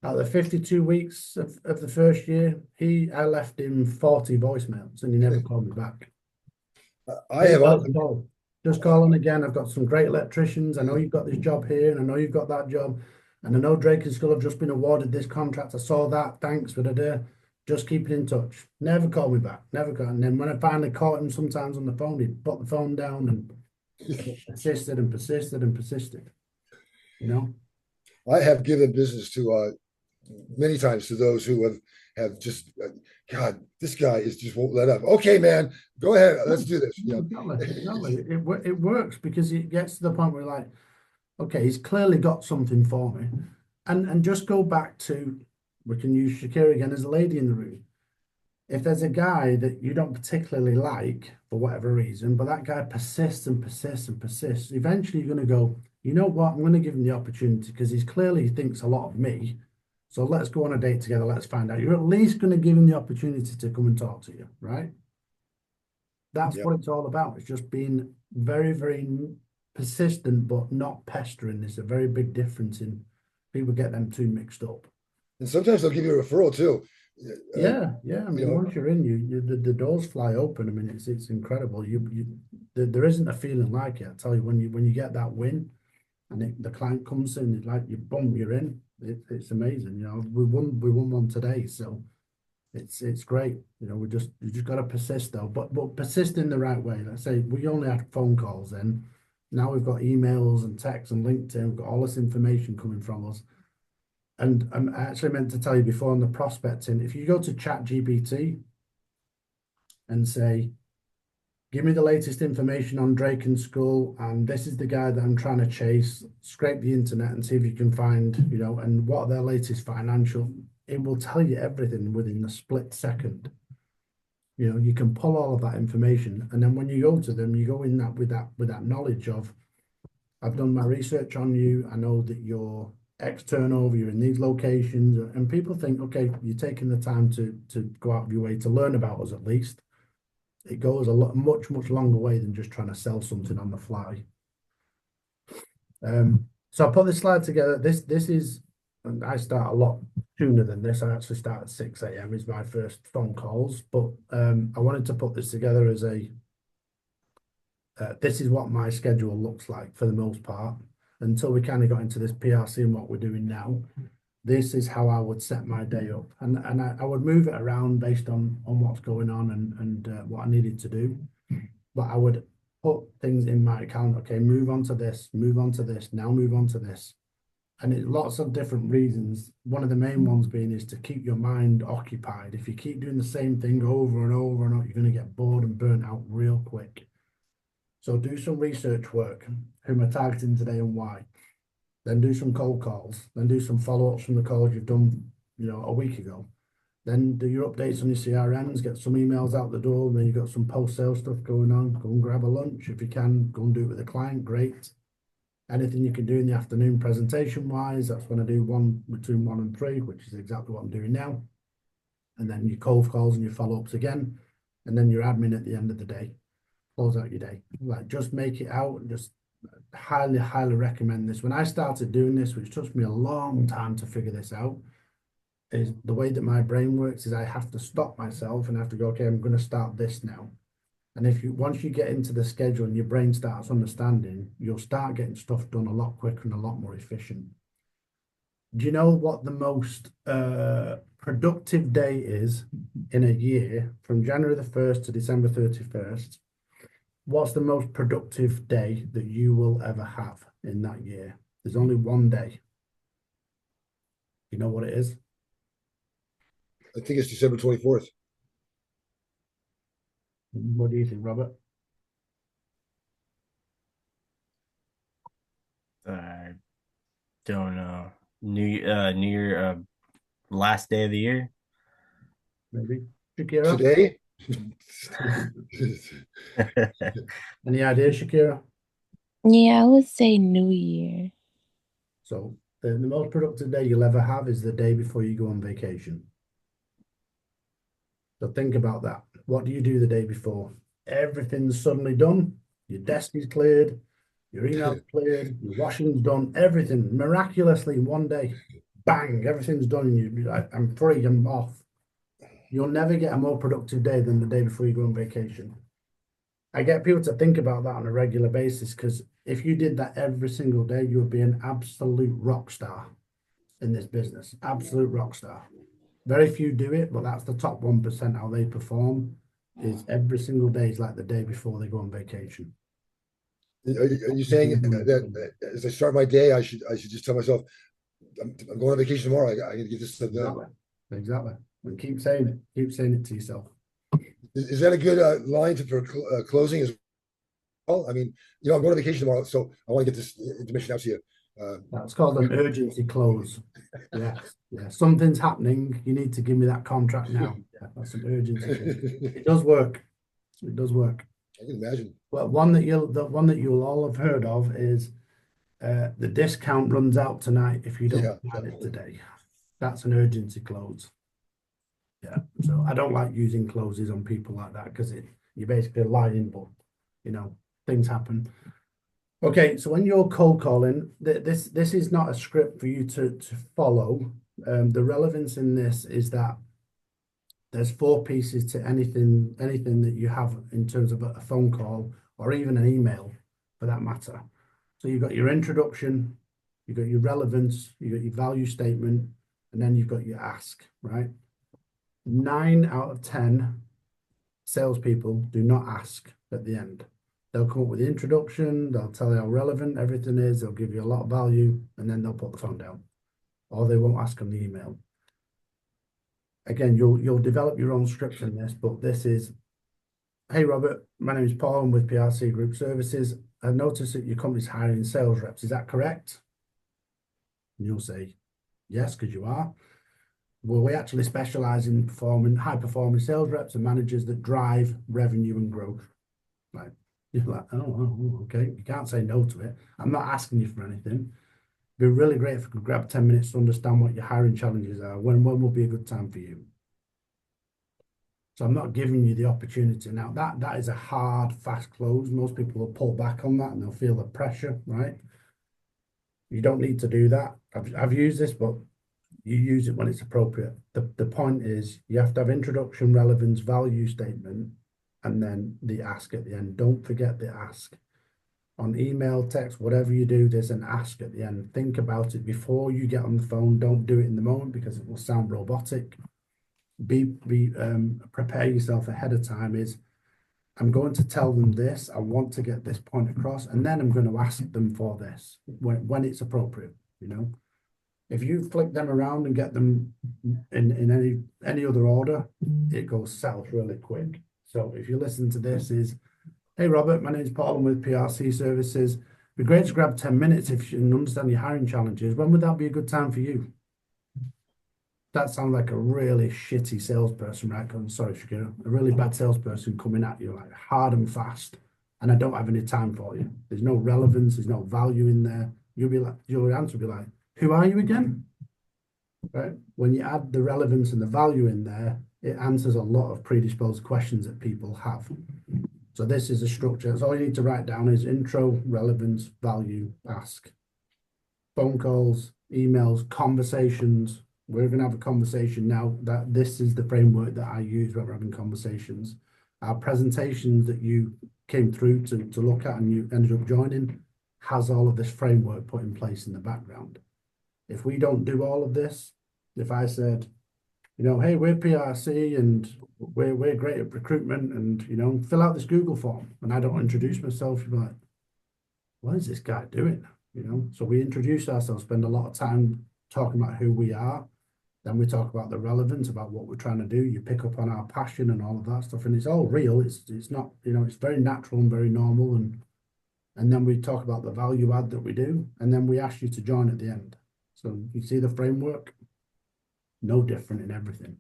out of the 52 weeks of the first year, I left him 40 voicemails and he never called me back. I have Just call. Just calling again. I've got some great electricians. I know you've got this job here and I know you've got that job. And I know Drake and Skull have just been awarded this contract. I saw that. Thanks. Just keeping in touch. Never called me back. Never called. And then when I finally caught him sometimes on the phone, he'd put the phone down and persisted and persisted and persisted. I have given business to many times to those who have just God, this guy is just won't let up. Okay, man, go ahead, let's do this. Exactly. It works because it gets to the point where you're like, okay, he's clearly got something for me, and just go back to, we can use Shakira again as a lady in the room. If there's a guy that you don't particularly like for whatever reason, but that guy persists and persists and persists, eventually you're going to go, you know what, I'm going to give him the opportunity because he clearly thinks a lot of me. So let's go on a date together. Let's find out. You're at least going to give him the opportunity to come and talk to you, right? That's what it's all about. It's just being very, very persistent, but not pestering. There's a very big difference in people get them two mixed up. And sometimes they'll give you a referral too. Yeah. I mean, once you're in, the doors fly open. I mean, it's incredible. There isn't a feeling like it. I tell you, when you get that win, and the client comes in, it's like you're in. It's amazing. We won one today, so it's great. You just got to persist though, but persist in the right way. Let's say we only had phone calls then. Now we've got emails and texts and LinkedIn. We've got all this information coming from us. And I actually meant to tell you before on the prospecting, if you go to ChatGPT and say, give me the latest information on Drake and Skull, and this is the guy that I'm trying to chase, scrape the internet and see if you can find, and what are their latest financial, it will tell you everything within a split second. You can pull all of that information, and then when you go to them, you go in that with that knowledge of, I've done my research on you, I know that you're X turnover, you're in these locations, and people think, okay, you're taking the time to go out of your way to learn about us at least. It goes a much longer way than just trying to sell something on the fly. So I put this slide together. This is, and I start a lot sooner than this. I actually start at 6 a.m. is my first phone calls, but I wanted to put this together as this is what my schedule looks like for the most part until we kind of got into this PRC and what we're doing now. This is how I would set my day up, and I would move it around based on what's going on and what I needed to do. But I would put things in my calendar. Okay, move on to this, now move on to this. And it's lots of different reasons. One of the main ones being is to keep your mind occupied. If you keep doing the same thing over and over and over, you're going to get bored and burnt out real quick. So do some research work. Who am I targeting today and why? Then do some cold calls. Then do some follow-ups from the calls you've done, a week ago. Then do your updates on your CRMs, get some emails out the door, and then you've got some post-sale stuff going on. Go and grab a lunch if you can. Go and do it with a client, great. Anything you can do in the afternoon presentation-wise, that's when I do one between 1 and 3, which is exactly what I'm doing now. And then your cold calls and your follow-ups again. And then your admin at the end of the day. Close out your day. Like, just make it out and just highly recommend this. When I started doing this, which took me a long time to figure this out, is the way that my brain works is I have to stop myself and I have to go, okay, I'm going to start this now. And once you get into the schedule and your brain starts understanding, you'll start getting stuff done a lot quicker and a lot more efficient. Do you know what the most productive day is in a year from January the 1st to December 31st, what's the most productive day that you will ever have in that year? There's only one day. You know what it is? I think it's December 24th. What do you think, Robert? I don't know. New Year, last day of the year. Maybe. Shakira? Today? Any idea, Shakira? Yeah, I would say New Year. So the most productive day you'll ever have is the day before you go on vacation. So think about that. What do you do the day before? Everything's suddenly done. Your desk is cleared. Your email's cleared. Your washing's done. Everything miraculously in one day. Bang! Everything's done. And you're like, I'm free. I'm off. You'll never get a more productive day than the day before you go on vacation. I get people to think about that on a regular basis because if you did that every single day, you would be an absolute rock star in this business. Absolute rock star. Very few do it, but that's the top 1% how they perform. Is every single day is like the day before they go on vacation. Are you saying that as I start my day, I should just tell myself, I'm going on vacation tomorrow. I got to get this stuff done. Exactly. And keep saying it. Keep saying it to yourself. Is that a good line for closing as well? I mean, I'm going on vacation tomorrow, so I want to get this information out to you. That's called an urgency close. Yeah. Something's happening. You need to give me that contract now. Yeah, that's an urgency. It does work. It does work. I can imagine. Well, the one that you'll all have heard of is the discount runs out tonight if you don't sign it today. That's an urgency close. Yeah. So I don't like using closes on people like that because you're basically lying, but things happen. Okay, so when you're cold calling, this is not a script for you to follow. The relevance in this is that there's 4 pieces to anything that you have in terms of a phone call or even an email for that matter. So you've got your introduction, you've got your relevance, you've got your value statement, and then you've got your ask, right? 9 out of 10 salespeople do not ask at the end. They'll come up with the introduction, they'll tell you how relevant everything is, they'll give you a lot of value, and then they'll put the phone down. Or they won't ask on the email. Again, you'll develop your own script in this, but this is, hey Robert, my name is Paul, I'm with PRC Group Services. I noticed that your company's hiring sales reps. Is that correct? And you'll say, yes, because you are. Well, we actually specialize in high-performing sales reps and managers that drive revenue and growth. Like, you're like, oh, okay. You can't say no to it. I'm not asking you for anything. It'd be really great if we could grab 10 minutes to understand what your hiring challenges are. When will be a good time for you? So I'm not giving you the opportunity. Now, that is a hard, fast close. Most people will pull back on that and they'll feel the pressure, right? You don't need to do that. I've used this, but you use it when it's appropriate. The point is you have to have introduction, relevance, value statement, and then the ask at the end. Don't forget the ask. On email, text, whatever you do, there's an ask at the end. Think about it before you get on the phone. Don't do it in the moment because it will sound robotic. Prepare yourself ahead of time. I'm going to tell them this. I want to get this point across, and then I'm going to ask them for this when it's appropriate. If you flick them around and get them in any other order, it goes south really quick. So if you listen to this is, hey Robert, my name is Paul, I'm with PRC Services. It'd be great to grab 10 minutes if you understand your hiring challenges. When would that be a good time for you? That sounds like a really shitty salesperson, right? Sorry, Shakira. A really bad salesperson coming at you like hard and fast, and I don't have any time for you. There's no relevance, there's no value in there. Your answer will be like, who are you again? Right? When you add the relevance and the value in there, it answers a lot of predisposed questions that people have. So this is a structure. That's all you need to write down is intro, relevance, value, ask. Phone calls, emails, conversations. We're going to have a conversation now. That this is the framework that I use when we're having conversations. Our presentations that you came through to look at and you ended up joining has all of this framework put in place in the background. If we don't do all of this, if I said, hey, we're PRC and we're great at recruitment, and fill out this Google form. And I don't introduce myself, you're like, what is this guy doing? So we introduce ourselves, spend a lot of time talking about who we are. Then we talk about the relevance, about what we're trying to do. You pick up on our passion and all of that stuff, and it's all real. It's not, it's very natural and very normal. And then we talk about the value add that we do, and then we ask you to join at the end. So you see the framework, no different in everything.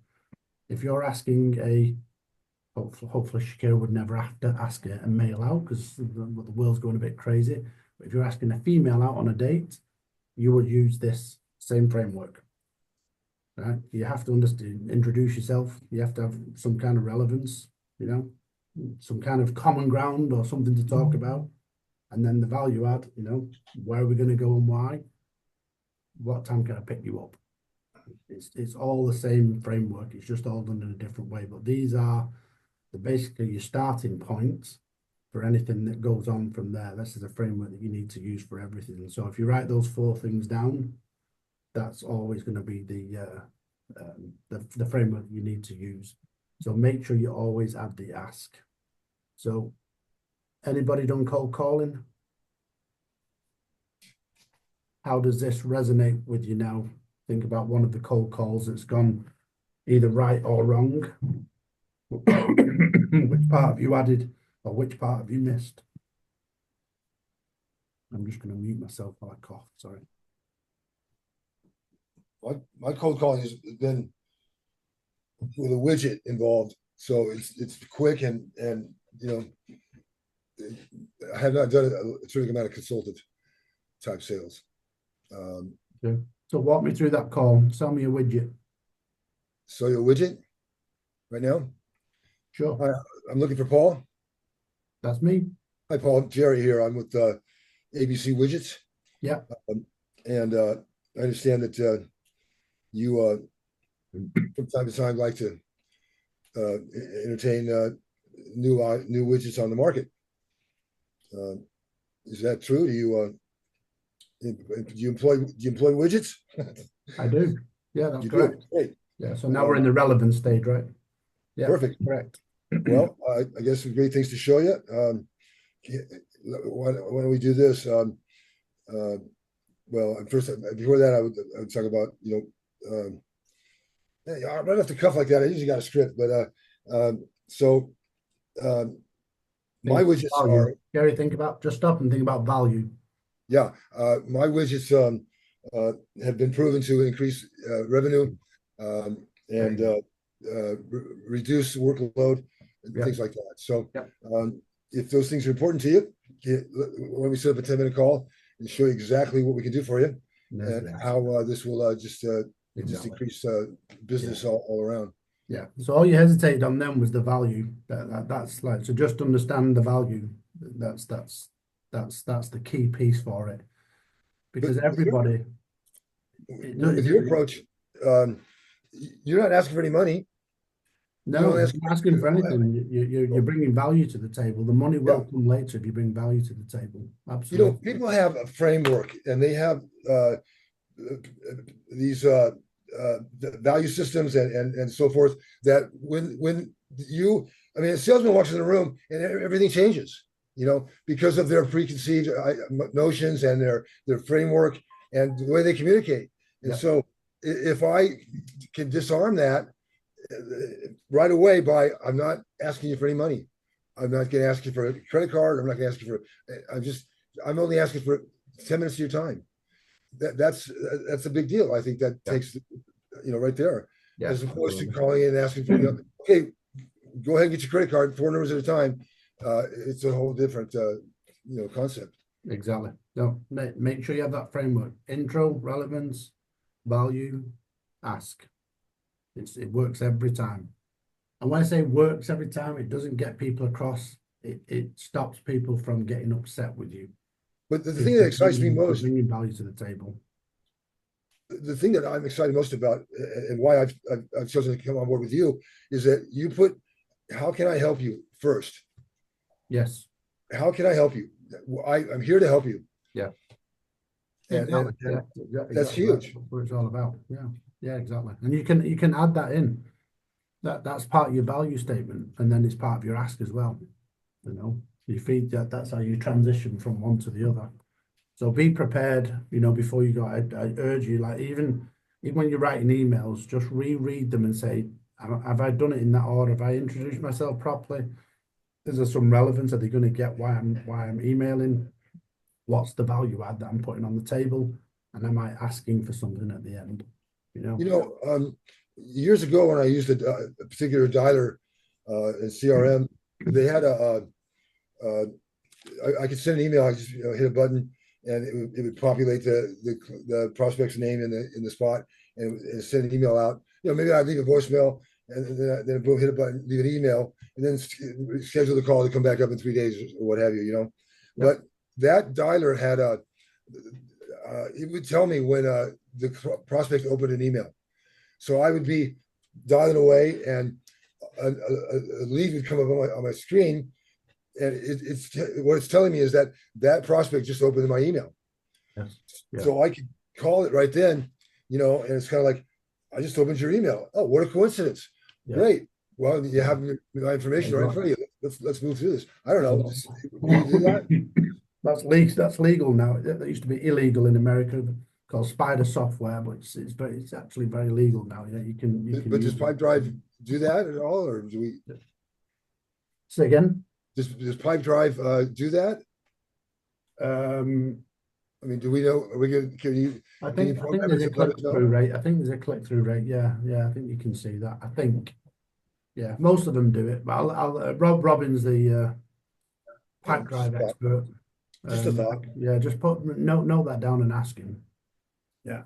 If you're asking hopefully Shakira would never have to ask a male out because the world's going a bit crazy. But if you're asking a female out on a date, you would use this same framework. Right? You have to understand, introduce yourself. You have to have some kind of relevance, some kind of common ground or something to talk about. And then the value add, where are we going to go and why? What time can I pick you up? It's all the same framework. It's just all done in a different way. But these are basically your starting points for anything that goes on from there. This is a framework that you need to use for everything. So if you write those 4 things down, that's always going to be the framework you need to use. So make sure you always add the ask. So anybody done cold calling? How does this resonate with you now? Think about one of the cold calls that's gone either right or wrong. Which part have you added or which part have you missed? I'm just going to mute myself while I cough. Sorry. My cold calling has been with a widget involved, so it's quick and I have not done a terrific amount of consultative type sales. Okay. So walk me through that call. Sell me a widget. So your widget right now? Sure. I'm looking for Paul. That's me. Hi, Paul. Jerry here. I'm with ABC Widgets. Yeah. And I understand that you from time to time like to entertain new widgets on the market. Is that true? Do you employ widgets? I do. Yeah, that's You correct. do. Great. Yeah. So now we're in the relevance stage, right? Yeah. Perfect. Correct. Well, I guess some great things to show you. Why don't we do this? Well, first, before that, I would talk about, right off the cuff like that. I usually got a script, but my widgets are. Gary, just stop and think about value. Yeah, my widgets have been proven to increase revenue and reduce workload and things like that. So if those things are important to you, when we set up a 10-minute call and show you exactly what we can do for you and how this will just increase business all around. Yeah. So all you hesitated on then was the value. That's like, so just understand the value. That's the key piece for it, because everybody. With your approach, you're not asking for any money. No, you're not asking for anything. You're bringing value to the table. The money will come later if you bring value to the table. Absolutely. People have a framework and they have these value systems and so forth, that when a salesman walks in the room and everything changes, because of their preconceived notions and their framework and the way they communicate. And so if I can disarm that right away I'm not asking you for any money. I'm not going to ask you for a credit card. I'm not going to ask you for, I'm only asking for 10 minutes of your time. That's a big deal. I think that takes, right there, as opposed to calling in and asking for, okay, go ahead and get your credit card 4 numbers at a time. It's a whole different, concept. Exactly. No, make sure you have that framework: intro, relevance, value, ask. It works every time. And when I say works every time, it doesn't get people across. It stops people from getting upset with you. But the thing that excites me most, bringing value to the table. The thing that I'm excited most about, and why I've chosen to come on board with you, is that you put, how can I help you first? Yes. How can I help you? I'm here to help you. Yeah. And that's huge. That's what it's all about. Yeah. Yeah, exactly. And you can add that in. That's part of your value statement, and then it's part of your ask as well. You know, you feed that. That's how you transition from one to the other. So be prepared. You know, before you go. I urge you, like even when you're writing emails, just reread them and say, have I done it in that order? Have I introduced myself properly? Is there some relevance? Are they going to get why I'm emailing? What's the value add that I'm putting on the table? And am I asking for something at the end? You know? You know, years ago when I used a particular dialer in CRM, they had I could send an email. I just hit a button, and it would populate the prospect's name in the spot, and send an email out. You know, maybe I'd leave a voicemail, and then boom, hit a button, leave an email, and then schedule the call to come back up in 3 days or what have you. You know, Yeah. but that dialer had it would tell me when the prospect opened an email. So I would be dialing away, and a lead would come up on my screen, and it's what it's telling me is that prospect just opened my email. Yes. Yeah. So I could call it right then, you know, and it's kind of like, I just opened your email. Oh, what a coincidence! Yeah. Great. Well, you have my information right in front of you. Let's move through this. I don't know. Can you do that? That's legal now. That used to be illegal in America, called spider software, but it's actually very legal now. Yeah, you can But does use it. Pipedrive do that at all, or do we? Say again. Does Pipedrive do that? I mean, do we know? Are we going? Can you? I Can you think program there's it a to let us click-through know? rate. I think there's a click-through rate. Yeah, I think you can see that. I think, yeah, most of them do it. But Rob Robbins, the pipe drive Just a thought. expert. Just a thought. Yeah, just note that down and ask him. Yeah.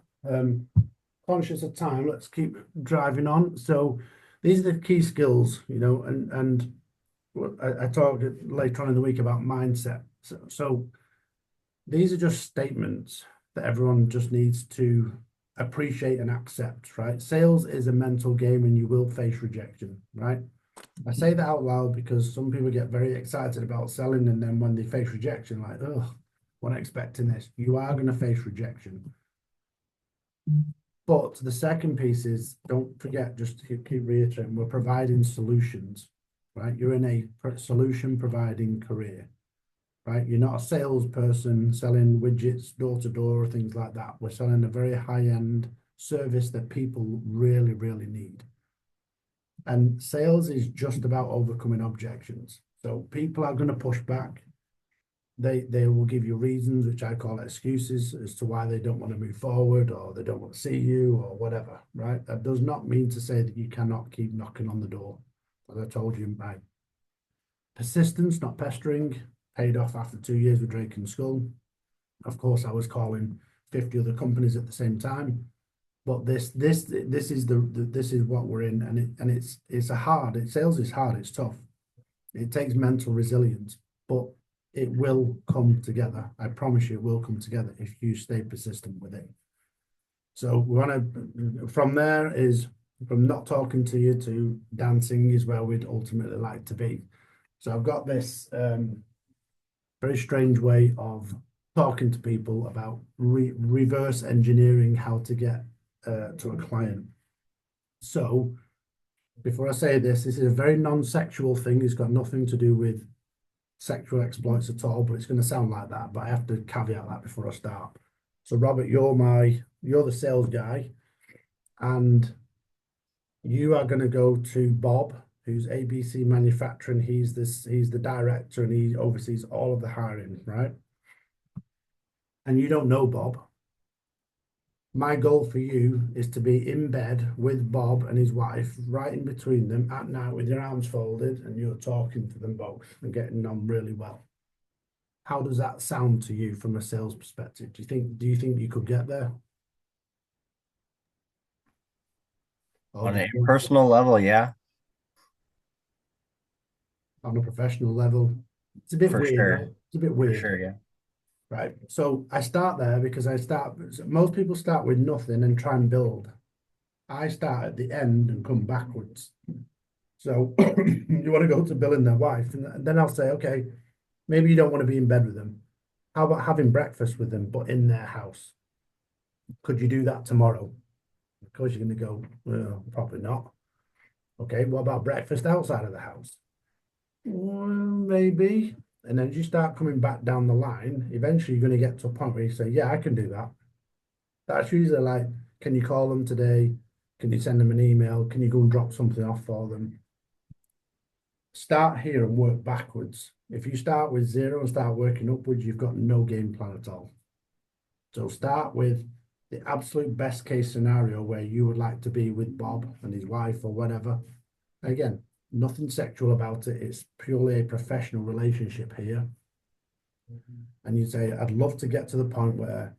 Conscious of time, let's keep driving on. So these are the key skills, you know, and I talked later on in the week about mindset. So these are just statements that everyone just needs to appreciate and accept, right? Sales is a mental game and you will face rejection, right? I say that out loud because some people get very excited about selling, and then when they face rejection, like, oh, wasn't expecting this. You are going to face rejection. But the second piece is, don't forget, just to keep reiterating, we're providing solutions, right? You're in a solution providing career, right? You're not a salesperson selling widgets door to door or things like that. We're selling a very high-end service that people really, really need. And sales is just about overcoming objections. So people are going to push back. They will give you reasons, which I call excuses, as to why they don't want to move forward or they don't want to see you or whatever, right? That does not mean to say that you cannot keep knocking on the door. As I told you, my persistence, not pestering, paid off after 2 years with Drake and Skull. Of course, I was calling 50 other companies at the same time. But this is what we're in, and it's sales is hard, it's tough. It takes mental resilience, but it will come together. I promise you it will come together if you stay persistent with it. So we want to, from not talking to you to dancing is where we'd ultimately like to be. So I've got this very strange way of talking to people about reverse engineering how to get to a client. So before I say this is a very non-sexual thing. It's got nothing to do with sexual exploits at all, but it's going to sound like that. But I have to caveat that before I start. So Robert, you're the sales guy, and you are going to go to Bob, who's ABC Manufacturing. He's the director, and he oversees all of the hiring, right? And you don't know Bob. My goal for you is to be in bed with Bob and his wife, right in between them at night with your arms folded, and you're talking to them both and getting on really well. How does that sound to you from a sales perspective? Do you think you could get there? On a personal level, yeah, On a professional level? It's a bit for weird, right? sure. It's a bit For weird. sure, yeah. Right. So I start there because most people start with nothing and try and build. I start at the end and come backwards. So you want to go to Bill and their wife, and then I'll say, okay, maybe you don't want to be in bed with them. How about having breakfast with them, but in their house? Could you do that tomorrow? Of course, you're going to go, well, probably not. Okay, what about breakfast outside of the house? Well, maybe. And then as you start coming back down the line, eventually you're going to get to a point where you say, yeah, I can do that. That's usually like, can you call them today? Can you send them an email? Can you go and drop something off for them? Start here and work backwards. If you start with 0 and start working upwards, you've got no game plan at all. So start with the absolute best case scenario where you would like to be with Bob and his wife or whatever. Again, nothing sexual about it. It's purely a professional relationship here. And you say, I'd love to get to the point where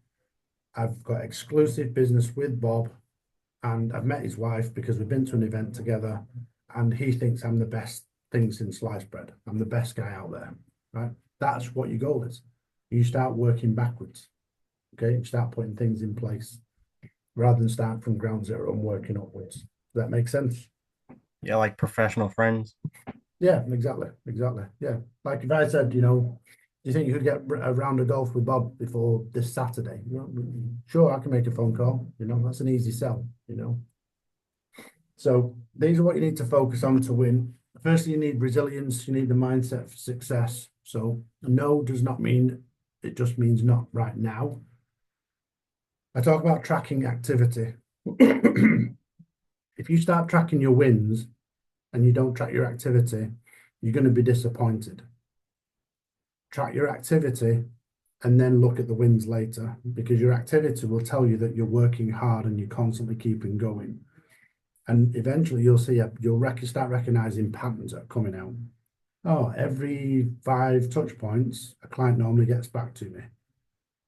I've got exclusive business with Bob and I've met his wife because we've been to an event together and he thinks I'm the best thing since sliced bread. I'm the best guy out there, right? That's what your goal is. You start working backwards, okay? You start putting things in place rather than start from ground zero and working upwards. Does that make sense? Yeah, like professional friends. Yeah, exactly. Yeah. Like if I said, you know, do you think you could get a round of golf with Bob before this Saturday? You know, sure, I can make a phone call. You know, that's an easy sell, you know. So these are what you need to focus on to win. Firstly, you need resilience. You need the mindset for success. So no does not mean, it just means not right now. I talk about tracking activity. If you start tracking your wins and you don't track your activity, you're going to be disappointed. Track your activity and then look at the wins later, because your activity will tell you that you're working hard and you're constantly keeping going. And eventually you'll see, you'll start recognizing patterns that are coming out. Oh, every 5 touch points, a client normally gets back to me.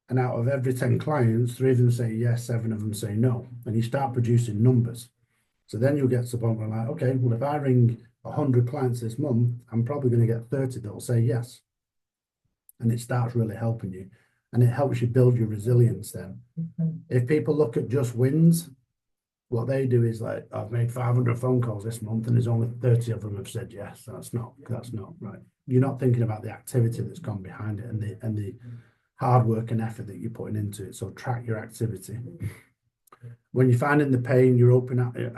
And out of every 10 clients, 3 of them say yes, 7 of them say no. And you start producing numbers. So then you'll get to the point where like, okay, well, if I ring 100 clients this month, I'm probably going to get 30 that will say yes. And it starts really helping you. And it helps you build your resilience then. If people look at just wins, what they do is like, I've made 500 phone calls this month and there's only 30 of them have said yes. That's not right. You're not thinking about the activity that's gone behind it and the hard work and effort that you're putting into it. So track your activity. When you're finding the pain, you're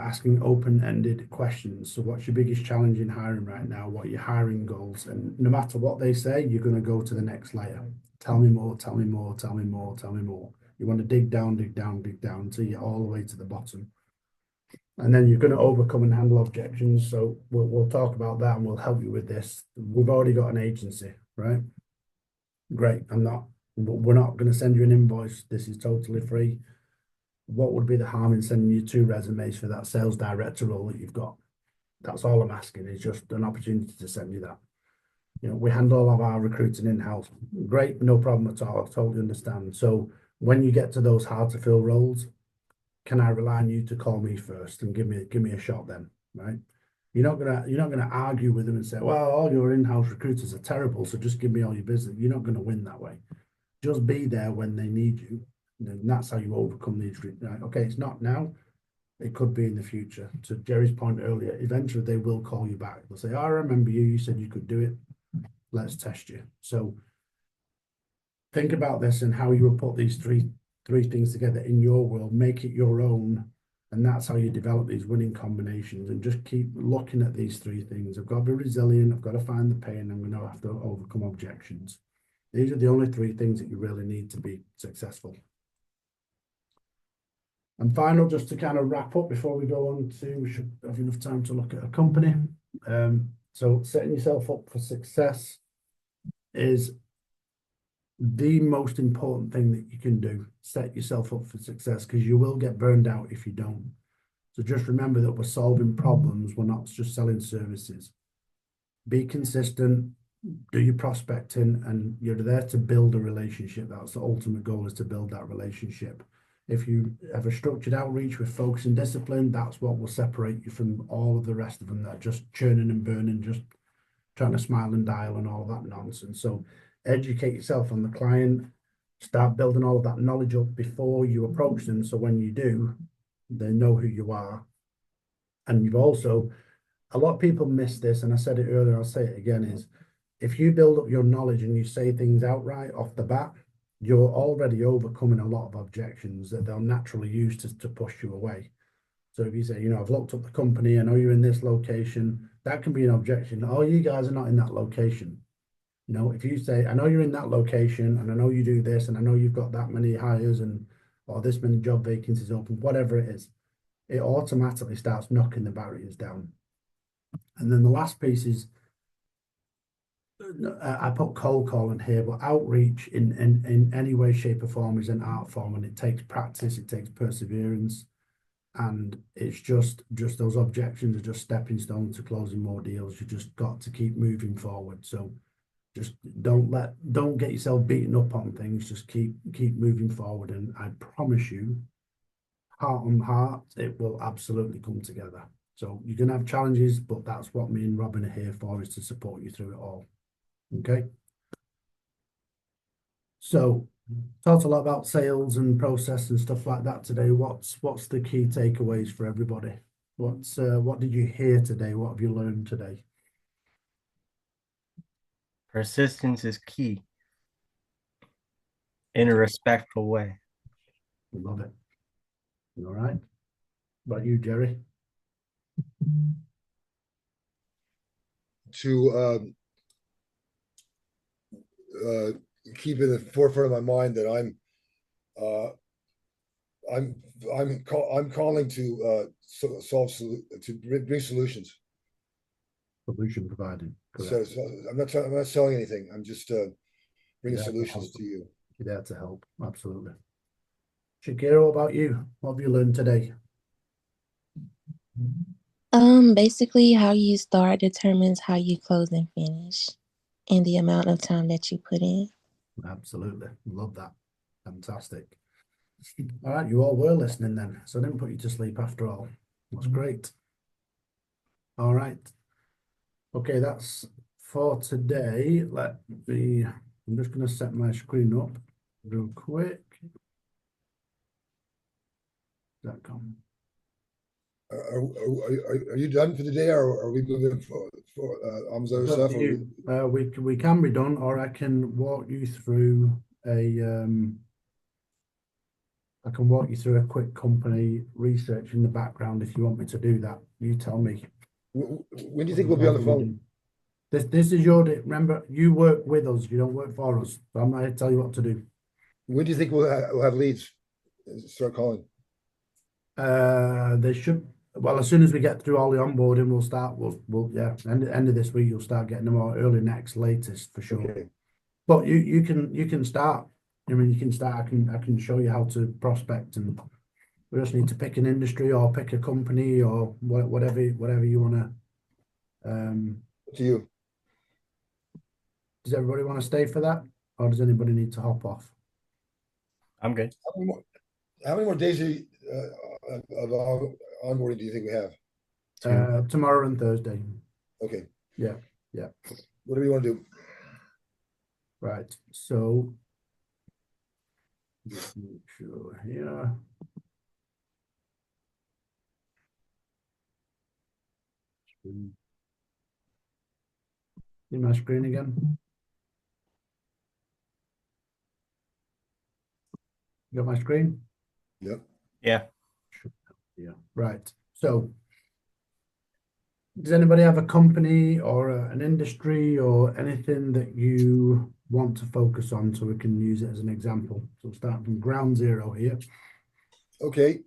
asking open-ended questions. So what's your biggest challenge in hiring right now? What are your hiring goals? And no matter what they say, you're going to go to the next layer. Tell me more, tell me more, tell me more, tell me more. You want to dig down until you're all the way to the bottom. And then you're going to overcome and handle objections. So we'll talk about that and we'll help you with this. We've already got an agency, right? Great. We're not going to send you an invoice. This is totally free. What would be the harm in sending you 2 resumes for that sales director role that you've got? That's all I'm asking, is just an opportunity to send you that. You know, we handle all of our recruiting in-house. Great, no problem at all. I totally understand. So when you get to those hard to fill roles, can I rely on you to call me first and give me a shot then, right? You're not gonna argue with them and say, well, all your in-house recruiters are terrible, so just give me all your business. You're not going to win that way. Just be there when they need you. And that's how you overcome these. Right? Okay, it's not now. It could be in the future. To Jerry's point earlier, eventually they will call you back. They'll say, oh, I remember you. You said you could do it. Let's test you. So think about this and how you will put these three things together in your world. Make it your own. And that's how you develop these winning combinations. And just keep looking at these 3 things. I've got to be resilient. I've got to find the pain. I'm going to have to overcome objections. These are the only 3 things that you really need to be successful. And final, just to kind of wrap up before we go on to, we should have enough time to look at a company. So setting yourself up for success is the most important thing that you can do. Set yourself up for success, because you will get burned out if you don't. So just remember that we're solving problems. We're not just selling services. Be consistent, do your prospecting, and you're there to build a relationship. That's the ultimate goal, is to build that relationship. If you have a structured outreach with focus and discipline, that's what will separate you from all of the rest of them that are just churning and burning, just trying to smile and dial and all that nonsense. So educate yourself on the client, start building all of that knowledge up before you approach them. So when you do, they know who you are. And you've also, a lot of people miss this, and I said it earlier, I'll say it again, is if you build up your knowledge and you say things outright off the bat, you're already overcoming a lot of objections that they'll naturally use to push you away. So if you say, I've looked up the company, I know you're in this location, that can be an objection. Oh, you guys are not in that location. If you say, I know you're in that location and I know you do this and I know you've got that many hires or this many job vacancies open, whatever it is, it automatically starts knocking the barriers down. And then the last piece is, I put cold calling here, but outreach in any way, shape, or form is an art form, and it takes practice, it takes perseverance, and it's just those objections are just stepping stones to closing more deals. You just got to keep moving forward. So just don't get yourself beaten up on things. Just keep moving forward, and I promise you, heart on heart, it will absolutely come together. So you're gonna have challenges, but that's what me and Robin are here for, is to support you through it all. Okay. So talked a lot about sales and process and stuff like that today. What's the key takeaways for everybody? What did you hear today? What have you learned today? Persistence is key in a respectful way. Love it. All right. What about you, Jerry? To keep in the forefront of my mind that I'm calling to bring solutions. Solution providing. So, Correct. I'm not selling anything. I'm just bringing Yeah, solutions to you. You're there to help. Absolutely. Shakira, what about you? What have you learned today? Basically how you start determines how you close and finish and the amount of time that you put in. Absolutely. Love that. Fantastic. All right, you all were listening then, so I didn't put you to sleep after all. That's great. All right. Okay, that's for today. I'm just going to set my screen up real quick. Are you done for the day, or are we moving for on other stuff? We can be done, or I can walk you through I can walk you through a quick company research in the background if you want me to do that. You tell me. When do you think we'll be on the phone? This is your day. Remember, you work with us. You don't work for us. So I'm not here to tell you what to do. When do you think we'll have leads? Start calling. They should. Well, as soon as we get through all the onboarding, we'll start. Yeah. End of this week, you'll start getting them, or early next, latest for sure. Okay. But you can start. I mean, you can start. I can show you how to prospect, and we just need to pick an industry or pick a company or whatever you want to. To you. Does everybody want to stay for that, or does anybody need to hop off? I'm good. How many more days of onboarding do you think we have? Tomorrow and Thursday. Okay. Yeah. What do we want to do? Right. So just make sure here. See my screen again. You got my screen? Yep. Yeah. Yeah. Right. So does anybody have a company or an industry or anything that you want to focus on so we can use it as an example? So start from ground zero here. Okay.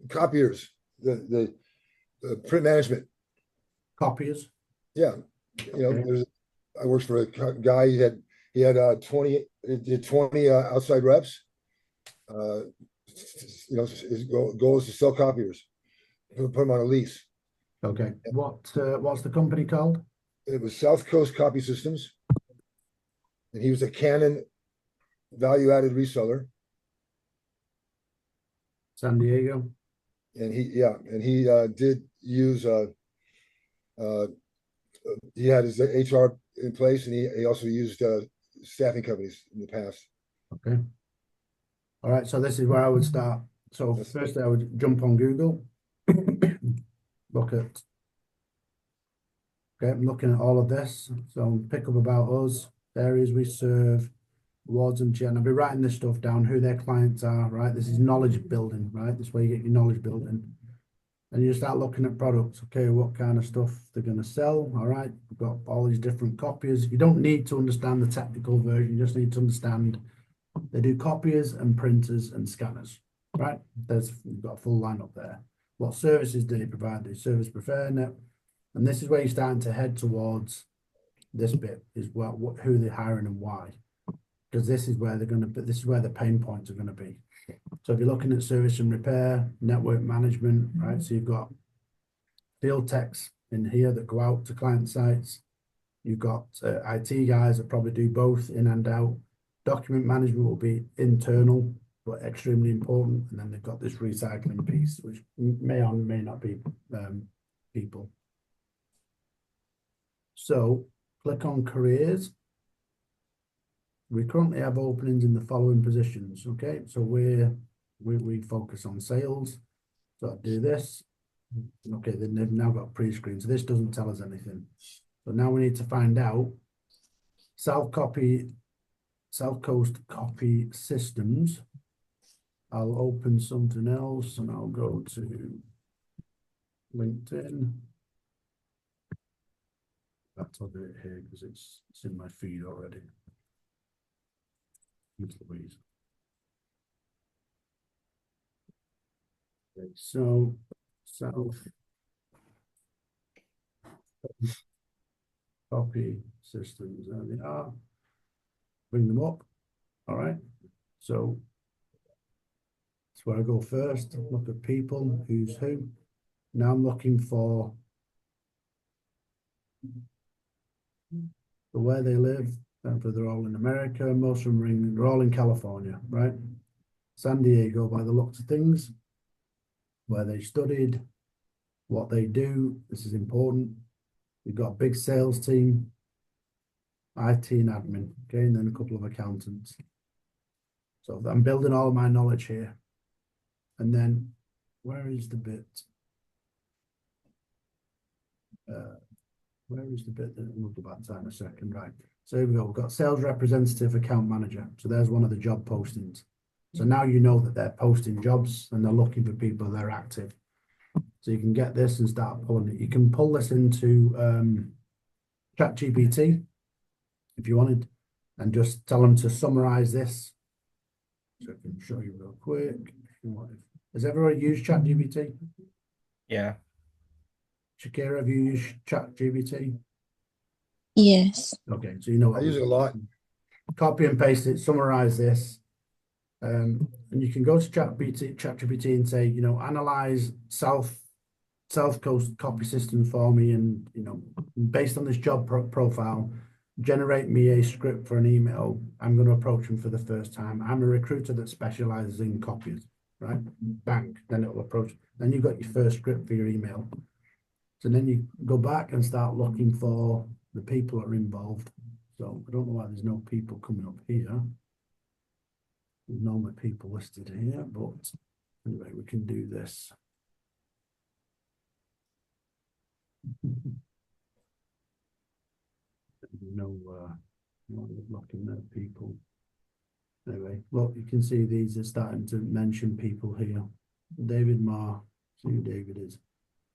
Copiers, the print management. Copiers. Yeah. Okay. I worked for a guy. He had 20 outside reps. His goal is to sell copiers, put them on a lease. Okay. What's the company called? It was South Coast Copy Systems, and he was a Canon value-added reseller. San Diego. And he did use he had his HR in place, and he also used staffing companies in the past. Okay. All right. So this is where I would start. So first I would jump on Google, look at. Okay, I'm looking at all of this. So pick up about us, areas we serve, awards and I'll be writing this stuff down, who their clients are, right? This is knowledge building, right? This is where you get your knowledge building. And you start looking at products, okay, what kind of stuff they're going to sell. All right, we've got all these different copiers. You don't need to understand the technical version, you just need to understand they do copiers and printers and scanners, right? You've got a full lineup there. What services do they provide? They service preferred, and this is where you're starting to head towards this bit is who they're hiring and why. Because this is where this is where the pain points are going to be. So if you're looking at service and repair, network management, right? So you've got field techs in here that go out to client sites. You've got IT guys that probably do both in and out. Document management will be internal, but extremely important. And then they've got this recycling piece, which may or may not be people. So click on careers. We currently have openings in the following positions. Okay, so we focus on sales. So I do this. Okay, then they've now got pre-screen. So this doesn't tell us anything. So now we need to find out South Coast Copy Systems. I'll open something else and I'll go to LinkedIn. I'll do it here because it's in my feed already. Louise. Okay, so South Copy Systems, there they are. Bring them up. All right. So that's where I go first. Look at people, who's who. Now I'm looking for where they live. They're all in America. Most of them they're all in California, right? San Diego, by the looks of things, where they studied, what they do. This is important. We've got a big sales team, IT and admin, okay, and then a couple of accountants. So I'm building all of my knowledge here. And then where is the bit? Where is the bit that we'll go back to that in a second, right? So here we go. We've got sales representative, account manager. So there's one of the job postings. So now you know that they're posting jobs and they're looking for people that are active. So you can get this and start pulling it. You can pull this into ChatGPT if you wanted, and just tell them to summarize this. So I can show you real quick. Has everyone used ChatGPT? Yeah. Shakira, have you used ChatGPT? Yes. Okay, so you know I use it a lot. Copy and paste it, summarize this. And you can go to ChatGPT and say, you know, analyze South Coast copy systems for me, and you know, based on this job profile, generate me a script for an email. I'm going to approach them for the first time. I'm a recruiter that specializes in copies, right? Bang, then it will approach. Then you've got your first script for your email. So then you go back and start looking for the people that are involved. So I don't know why there's no people coming up here. There's normally people listed here, but anyway, we can do this. Looking at people. Anyway, look, you can see these are starting to mention people here. David Marr, see who David is.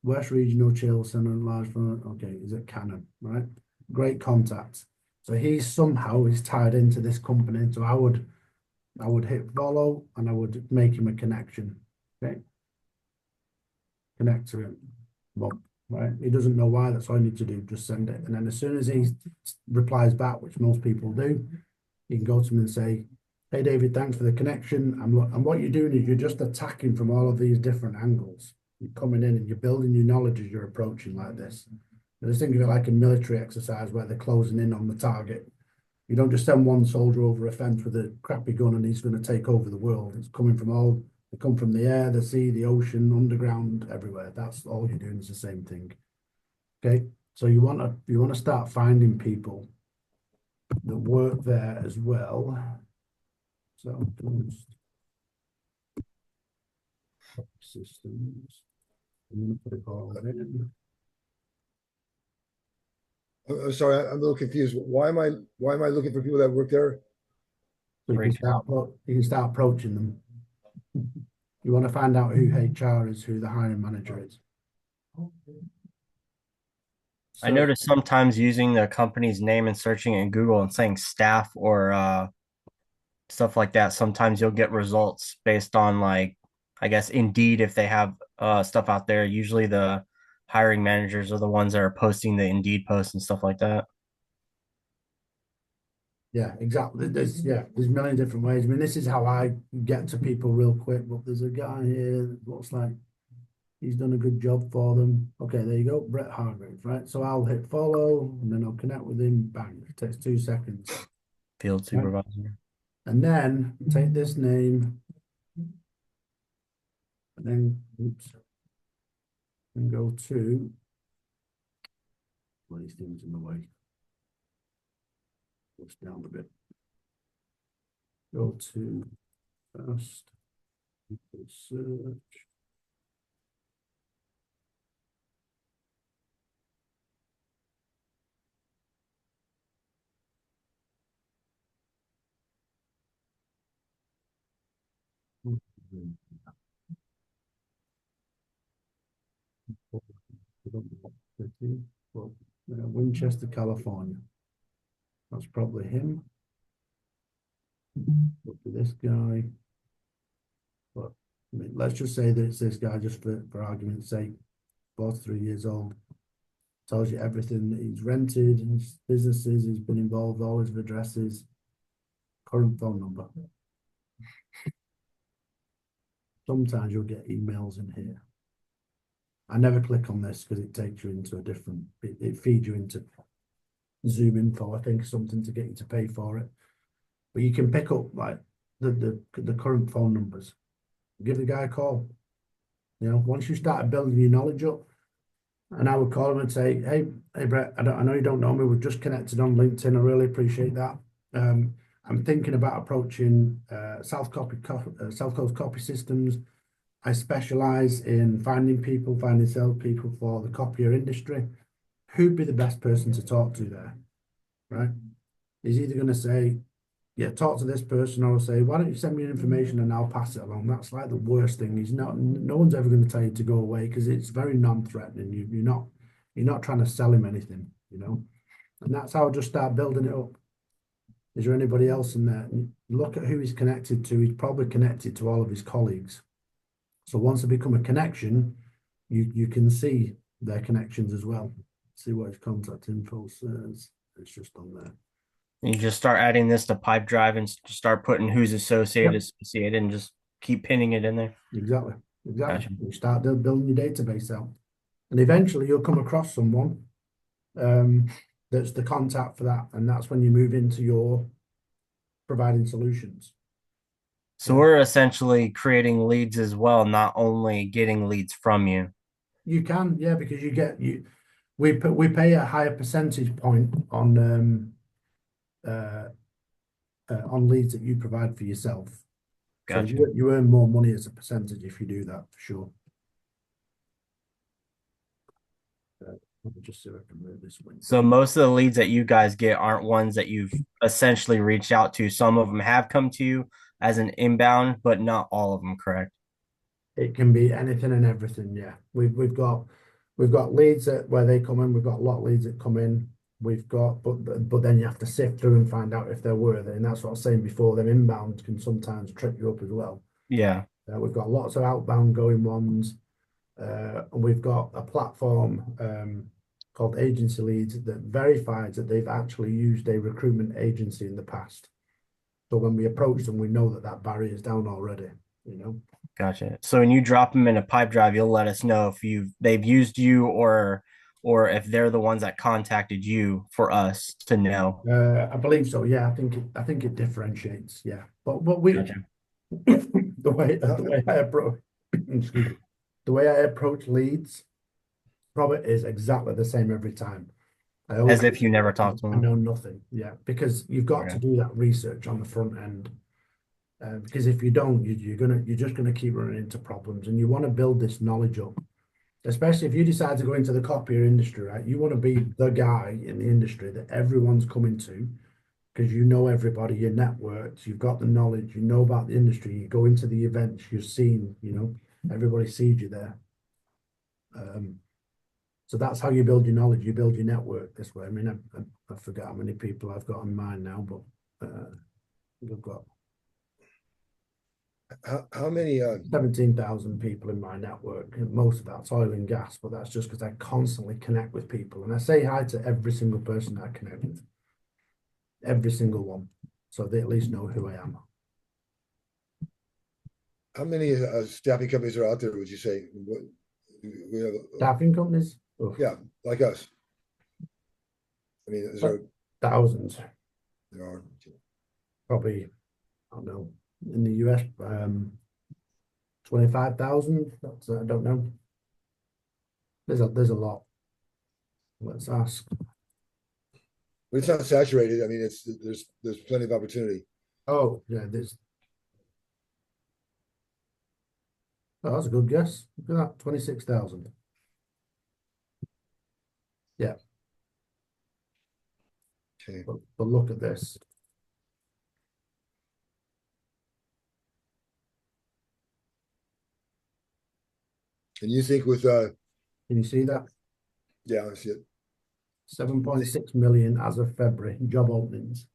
West Regional Chill Center and Large Fund. Okay, he's at Canon, right? Great contact. So he's somehow tied into this company. So I would hit follow and I would make him a connection. Okay. Connect to him. Well, right. He doesn't know why. That's all you need to do. Just send it. And then as soon as he replies back, which most people do, you can go to him and say, hey, David, thanks for the connection. And what you're doing is you're just attacking from all of these different angles. You're coming in and you're building your knowledge as you're approaching like this. I just think of it like a military exercise where they're closing in on the target. You don't just send one soldier over a fence with a crappy gun and he's going to take over the world. It's coming from they come from the air, the sea, the ocean, underground, everywhere. That's all you're doing is the same thing. Okay, so you want to start finding people that work there as well. So systems. I'm going to put it all in. I'm sorry, I'm a little confused. Why am I looking for people that work there? So you can start approaching them. You want to find out who HR is, who the hiring manager is. I So noticed sometimes using the company's name and searching it in Google and saying staff or stuff like that, sometimes you'll get results based on like, I guess Indeed if they have stuff out there. Usually the hiring managers are the ones that are posting the Indeed posts and stuff like that. yeah, exactly. There's a million different ways. I mean, this is how I get to people real quick. But there's a guy here that looks like he's done a good job for them. Okay, there you go, Brett Hargrave, right? So I'll hit follow and then I'll connect with him. Bang, it takes 2 seconds. Field Right? supervisor. And then take this name and then oops and go to these things in the way. Push down a bit. Go to first search. Well, Winchester, California. That's probably him. Look at this guy. But I mean, let's just say that it's this guy, just for argument's sake, 43 years old. Tells you everything that he's rented, his businesses, he's been involved, all his addresses, current phone number. Sometimes you'll get emails in here. I never click on this because it takes you into a different, it feeds you into Zoom info, I think, something to get you to pay for it. But you can pick up like the current phone numbers. Give the guy a call. You know, once you start building your knowledge up, and I would call him and say, hey Brett, I know you don't know me. We've just connected on LinkedIn. I really appreciate that. I'm thinking about approaching South Coast Copy Systems. I specialize in finding salespeople for the copier industry. Who'd be the best person to talk to there, right? He's either going to say, yeah, talk to this person, or say, why don't you send me your information and I'll pass it along. That's like the worst thing. No one's ever going to tell you to go away because it's very non-threatening. You're not trying to sell him anything, you know. And that's how I just start building it up. Is there anybody else in there? And look at who he's connected to. He's probably connected to all of his colleagues. So once they become a connection, you can see their connections as well. See what his contact info says. It's just on there. And you just start adding this to pipe drive and start putting who's associated and just keep pinning it in there. Exactly. Gotcha. You start building your database out. And eventually you'll come across someone that's the contact for that. And that's when you move into your providing solutions. So we're essentially creating leads as well, not only getting leads from you. You can, yeah, because we pay a higher percentage point on leads that you provide for yourself. Gotcha. So you earn more money as a percentage if you do that, for sure. Let me just see if I can move this one. So most of the leads that you guys get aren't ones that you've essentially reached out to. Some of them have come to you as an inbound, but not all of them, correct? It can be anything and everything. Yeah, we've got leads where they come in. We've got a lot of leads that come in. But then you have to sift through and find out if they're worthy. And that's what I was saying before. Them inbound can sometimes trip you up as well. Yeah. We've got lots of outbound going ones, and we've got a platform called Agency Leads that verifies that they've actually used a recruitment agency in the past. So when we approach them, we know that barrier is down already. You know. Gotcha. So when you drop them in a pipe drive, you'll let us know if they've used you or if they're the ones that contacted you for us to know. I believe so. Yeah, I think it differentiates. Yeah, but we Gotcha. the way I approach excuse me, the way I approach leads probably is exactly the same every time. As if you never talked to I them. know nothing. Yeah, because you've got to do that research on the front end. Because if you don't, you're just gonna keep running into problems, and you want to build this knowledge up. Especially if you decide to go into the copier industry, right? You want to be the guy in the industry that everyone's coming to because you know everybody, your networks, you've got the knowledge, you know about the industry, you go into the events, you're seen, you know, everybody sees you there. So that's how you build your knowledge. You build your network this way. I mean, I forget how many people I've got on mine now, but we've got how many 17,000 people in my network. And most of that's oil and gas, but that's just because I constantly connect with people. And I say hi to every single person I connect with, every single one. So they at least know who I am. how many staffing companies are out there, would you say? We have Staffing companies? Oof, yeah, like us. I mean, is there thousands, there are probably, I don't know, in the US, 25,000. That's, I don't know. There's a lot. Let's ask. but it's not saturated. I mean, there's plenty of opportunity. Oh, yeah, oh, that's a good guess. Look at that, 26,000. Yeah, Okay. but look at this. And you think with Can you see that? yeah, I see it. 7.6 million as of February job openings.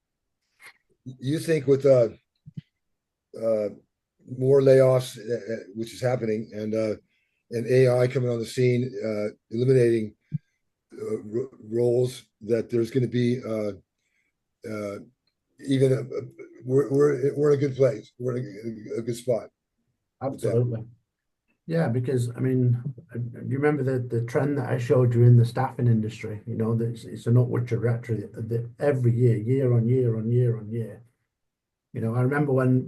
You think with more layoffs, which is happening, and AI coming on the scene, eliminating roles, that there's going to be even we're in a good place. We're in a good spot. Absolutely. Yeah, because I mean, you remember the trend that I showed you in the staffing industry, you know, that it's an upward trajectory that every year on year on year on year. You know, I remember when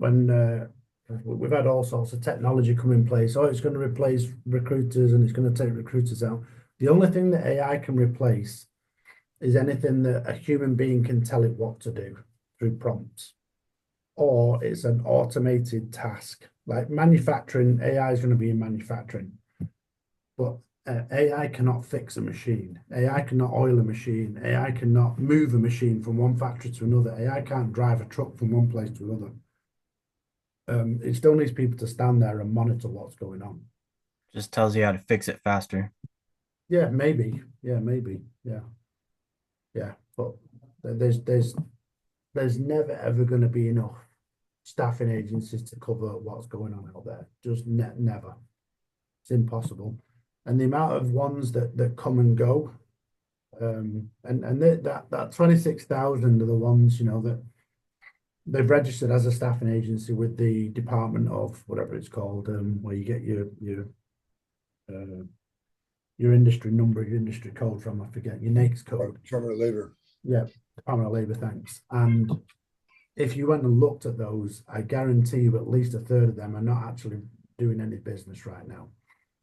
we've had all sorts of technology come in place. Oh, it's going to replace recruiters and it's going to take recruiters out. The only thing that AI can replace is anything that a human being can tell it what to do through prompts, or it's an automated task. Like manufacturing, AI is going to be in manufacturing, but AI cannot fix a machine. AI cannot oil a machine. AI cannot move a machine from one factory to another. AI can't drive a truck from one place to another. It still needs people to stand there and monitor what's going on. Just tells you how to fix it faster. Yeah, maybe. Yeah, maybe. Yeah, yeah. But there's never ever going to be enough staffing agencies to cover what's going on out there. Just never. It's impossible. And the amount of ones that come and go, and that 26,000 are the ones, you know, that they've registered as a staffing agency with the Department of whatever it's called, where you get your industry number, your industry code from. I forget your NAICS code. Department of Labor. Yeah, Department of Labor. Thanks. And if you went and looked at those, I guarantee you at least a third of them are not actually doing any business right now.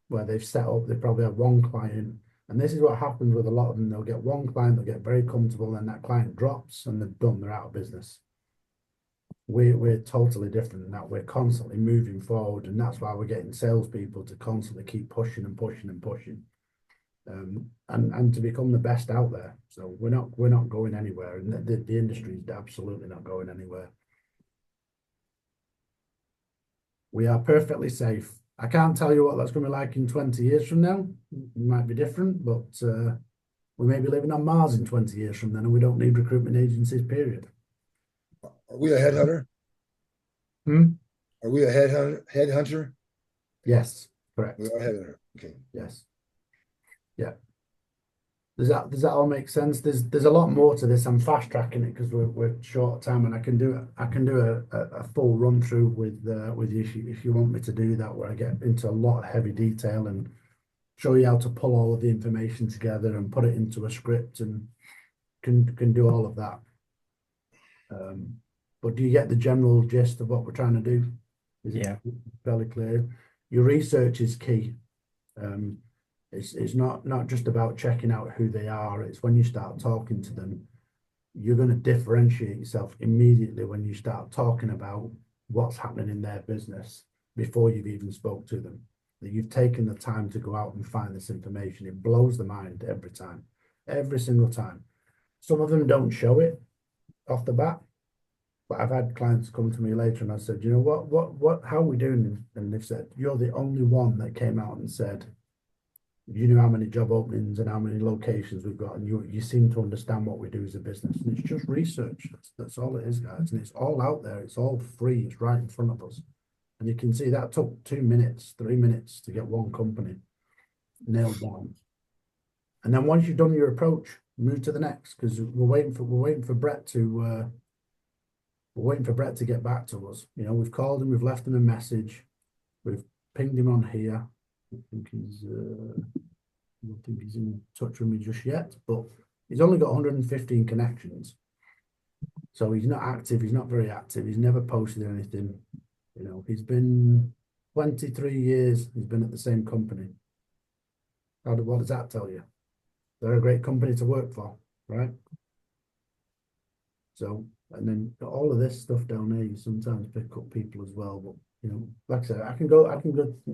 Where they've set up, they probably have one client, and this is what happens with a lot of them. They'll get one client, they'll get very comfortable, and that client drops, and they're done. They're out of business. We're totally different in that. We're constantly moving forward, and that's why we're getting salespeople to constantly keep pushing and pushing and pushing, and to become the best out there. So we're not going anywhere, and the industry is absolutely not going anywhere. We are perfectly safe. I can't tell you what that's going to be like in 20 years from now. It might be different, but we may be living on Mars in 20 years from then, and we don't need recruitment agencies, period. Are we a headhunter? Are we a headhunter? Yes, correct. We are a headhunter. Okay. Yes. Yeah. Does that all make sense? There's a lot more to this. I'm fast tracking it because we're short of time, and I can do a full run through with you if you want me to do that, where I get into a lot of heavy detail and show you how to pull all of the information together and put it into a script, and can do all of that. But do you get the general gist of what we're trying to do? Is it fairly clear? Your research is key. It's not just about checking out who they are. It's when you start talking to them, you're going to differentiate yourself immediately when you start talking about what's happening in their business before you've even spoke to them. That you've taken the time to go out and find this information. It blows the mind every time, every single time. Some of them don't show it off the bat, but I've had clients come to me later and I said, you know what, how are we doing? And they've said, you're the only one that came out and said, you know how many job openings and how many locations we've got, and you seem to understand what we do as a business. And it's just research. That's all it is, guys. And it's all out there. It's all free. It's right in front of us. And you can see that took 2 minutes, 3 minutes to get one company nailed down. And then once you've done your approach, move to the next, because we're waiting for Brett to get back to us. You know, we've called him, we've left him a message, we've pinged him on here. I don't think he's in touch with me just yet, but he's only got 115 connections. So he's not active, he's not very active, he's never posted anything. You know, he's been 23 years, he's been at the same company. What does that tell you? They're a great company to work for, right? So, and then all of this stuff down there, you sometimes pick up people as well. But you know, like I said, I can go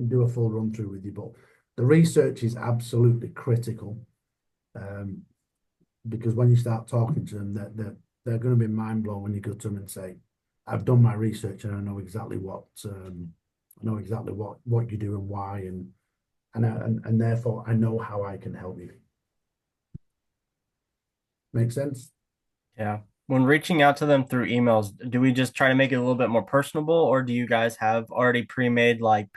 do a full run through with you, but the research is absolutely critical. Because when you start talking to them, they're going to be mind blown when you go to them and say, "I've done my research and I know exactly what you do and why, and therefore I know how I can help you." Make sense? Yeah. When reaching out to them through emails, do we just try to make it a little bit more personable, or do you guys have already pre-made like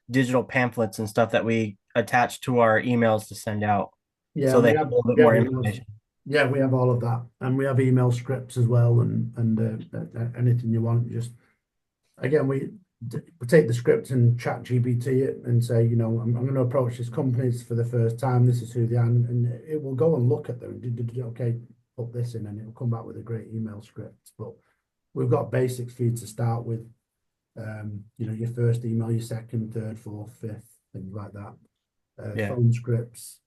digital pamphlets and stuff that we attach to our emails to send out? Yeah, So they have a little bit more information. Yeah, we have all of that, and we have email scripts as well, and anything you want. Just again, we take the script and chat GPT it and say, you know, I'm going to approach this company for the first time. This is who they are, and it will go and look at them. Okay, put this in, and it'll come back with a great email script. But we've got basics for you to start with. You know, your first email, your second, third, fourth, fifth, things like that. Phone scripts,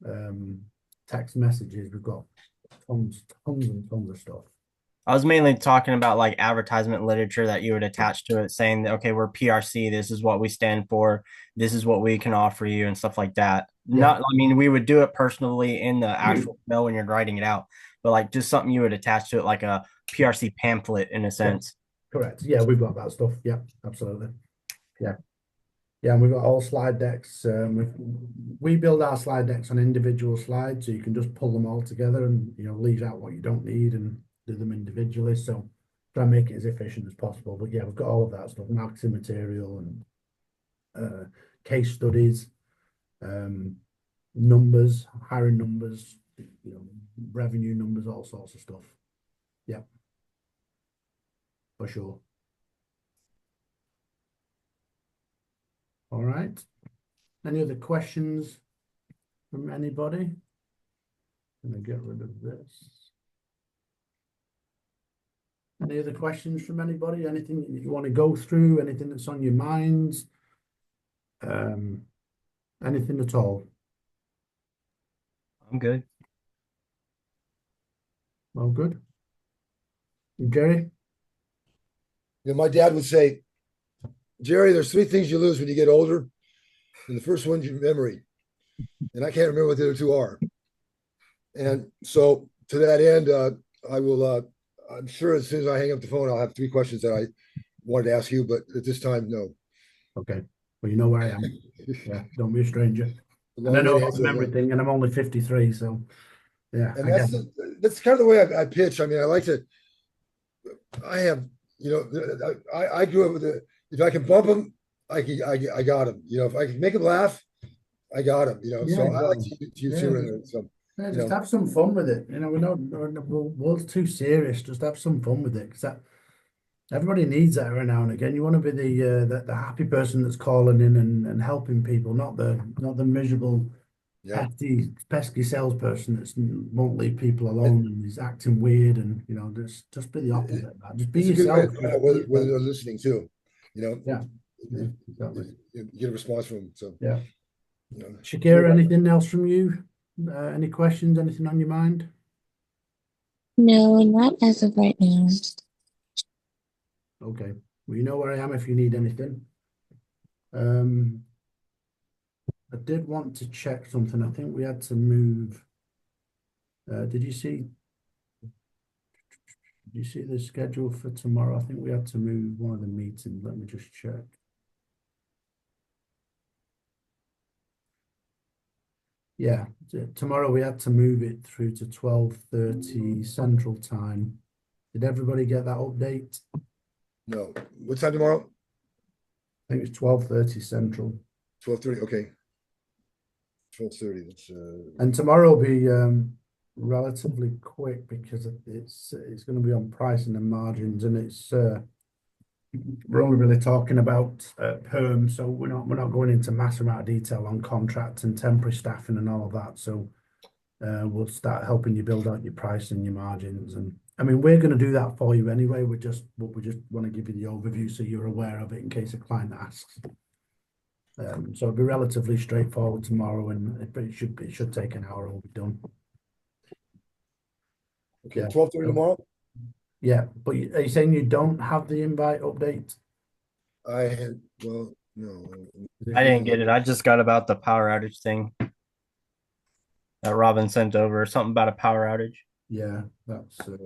text messages. We've got tons and tons of stuff. I was mainly talking about like advertisement literature that you would attach to it saying that, okay, we're PRC, this is what we stand for, this is what we can offer you, and stuff like that. Not, I mean, we would do it personally in the actual mail when you're writing it out, but like just something you would attach to it, like a PRC pamphlet in a sense. Correct. Yeah, we've got that stuff. Yeah, absolutely. Yeah. Yeah, and we've got all slide decks. We build our slide decks on individual slides, so you can just pull them all together and, you know, leave out what you don't need and do them individually. So try and make it as efficient as possible. But yeah, we've got all of that stuff, marketing material and case studies, numbers, hiring numbers, you know, revenue numbers, all sorts of stuff. Yeah, for sure. All right. Any other questions from anybody? I'm going to get rid of this. Any other questions from anybody? Anything that you want to go through? Anything that's on your minds? Anything at all? I'm good. Well, good. Jerry? You know, my dad would say, Jerry, there's 3 things you lose when you get older. And the first one's your memory. And I can't remember what the other 2 are. And so to that end, I will, I'm sure as soon as I hang up the phone, I'll have 3 questions that I wanted to ask you, but at this time, no. Okay. Well, you know where I am. Yeah, don't be a stranger. And I know about everything, and I'm only 53, so yeah. And that's kind of the way I pitch. I mean, I have, you know, I grew up with if I can bump them, I got them. You know, if I can make them laugh, I got them. You know, Yeah, so exactly. I like to use humor in it. So yeah, just have some fun with it. You know, the world's too serious. Just have some fun with it, because everybody needs that every now and again. You want to be the happy person that's calling in and helping people, not the miserable, pesky salesperson that won't leave people alone and is acting weird, and you know, just be the opposite of that. Just be yourself. Whether they're listening too, you know. Yeah, exactly. You get a response from them. So yeah. You know, Shakira, anything else from you? Any questions? Anything on your mind? No, not as of right now. Okay. Well, you know where I am if you need anything. I did want to check something. I think we had to move. Did you see the schedule for tomorrow? I think we had to move one of the meetings. Let me just check. Yeah, tomorrow we had to move it through to 12:30 Central Time. Did everybody get that update? No. What time tomorrow? I think it's 12:30 Central. 12:30. Okay. 12:30. That's And tomorrow will be relatively quick because it's going to be on pricing and margins, and it's we're only really talking about perm, so we're not going into massive amount of detail on contract and temporary staffing and all of that. So we'll start helping you build out your price and your margins. And I mean, we're going to do that for you anyway. We just want to give you the overview so you're aware of it in case a client asks. So it'll be relatively straightforward tomorrow, and it should take an hour. We'll be done. okay. Yeah. 12:30 tomorrow. Yeah, but are you saying you don't have the invite update? I had well, no. I didn't get it. I just got about the power outage thing that Robin sent over. Something about a power outage. Yeah, that's let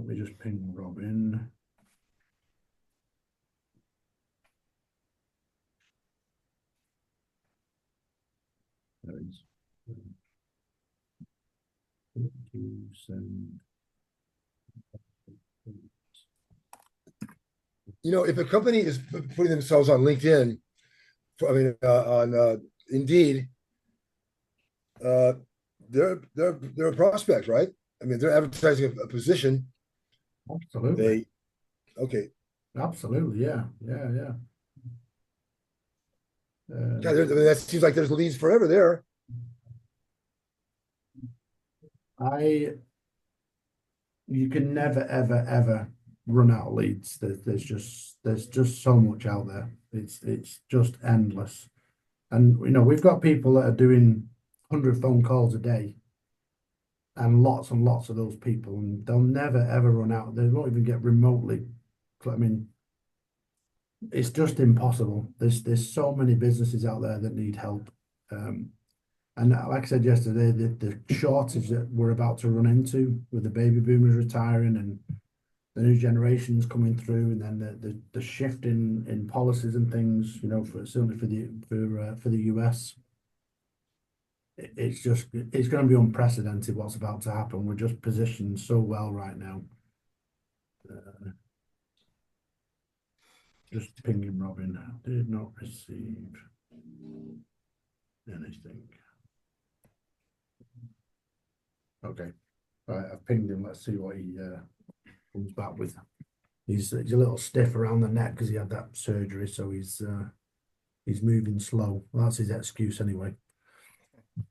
me just ping Robin. There is. Send. You know, if a company is putting themselves on LinkedIn, on Indeed, they're a prospect, right? I mean, they're advertising a position. Absolutely. Okay. Absolutely, yeah. Yeah. Yeah, I mean, that seems like there's leads forever there. You can never, ever run out of leads. There's just so much out there. It's just endless. And we've got people that are doing 100 phone calls a day, and lots of those people, and they'll never ever run out. They won't even get remotely. I mean, it's just impossible. There's so many businesses out there that need help. And like I said yesterday, the shortage that we're about to run into with the baby boomers retiring and the new generations coming through, and then the shift in policies and things, certainly for the US, it's going to be unprecedented what's about to happen. We're just positioned so well right now. Just pinging Robin. Did not receive anything. Okay. All right, I've pinged him. Let's see what he comes back with. He's a little stiff around the neck because he had that surgery, so he's moving slow. Well, that's his excuse anyway.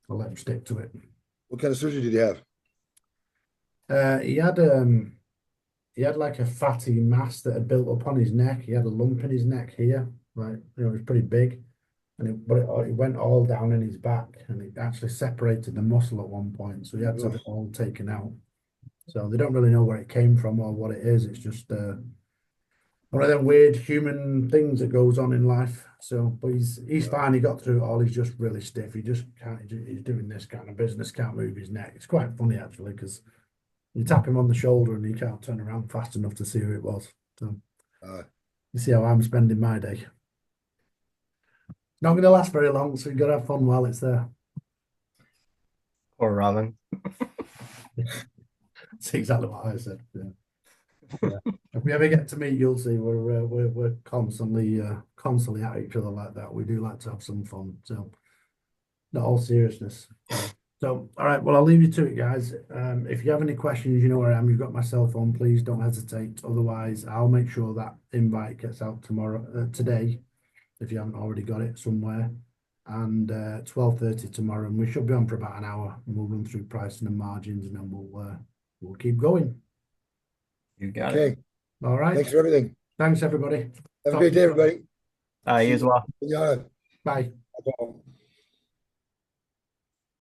I'll let him stick to it. What kind of surgery did he have? He had like a fatty mass that had built up on his neck. He had a lump in his neck here, like it was pretty big, and it went all down in his back, and it actually separated the muscle at one point. So he had to have it all taken out. So they don't really know where it came from or what it is. It's just one of them weird human things that goes on in life. So, but he's fine. He got through it all. He's just really stiff. He just can't. He's doing this kind of business. Can't move his neck. It's quite funny actually because you tap him on the shoulder and he can't turn around fast enough to see who it was. So you see how I'm spending my day. Not going to last very long, so you got to have fun while it's there. Poor Robin. That's exactly what I said. Yeah. If we ever get to meet, you'll see we're constantly at each other like that. We do like to have some fun. So, not all seriousness. So, all right. Well, I'll leave you to it, guys. If you have any questions, you know where I am. You've got my cell phone. Please don't hesitate. Otherwise, I'll make sure that invite gets out today, if you haven't already got it somewhere. And 12:30 tomorrow, and we should be on for about an hour. And we'll run through pricing and margins, and then we'll keep going. You got Okay. it. All right. Thanks for everything. Thanks, everybody. Have a great day, everybody. You as well. Yeah. Bye. Bye.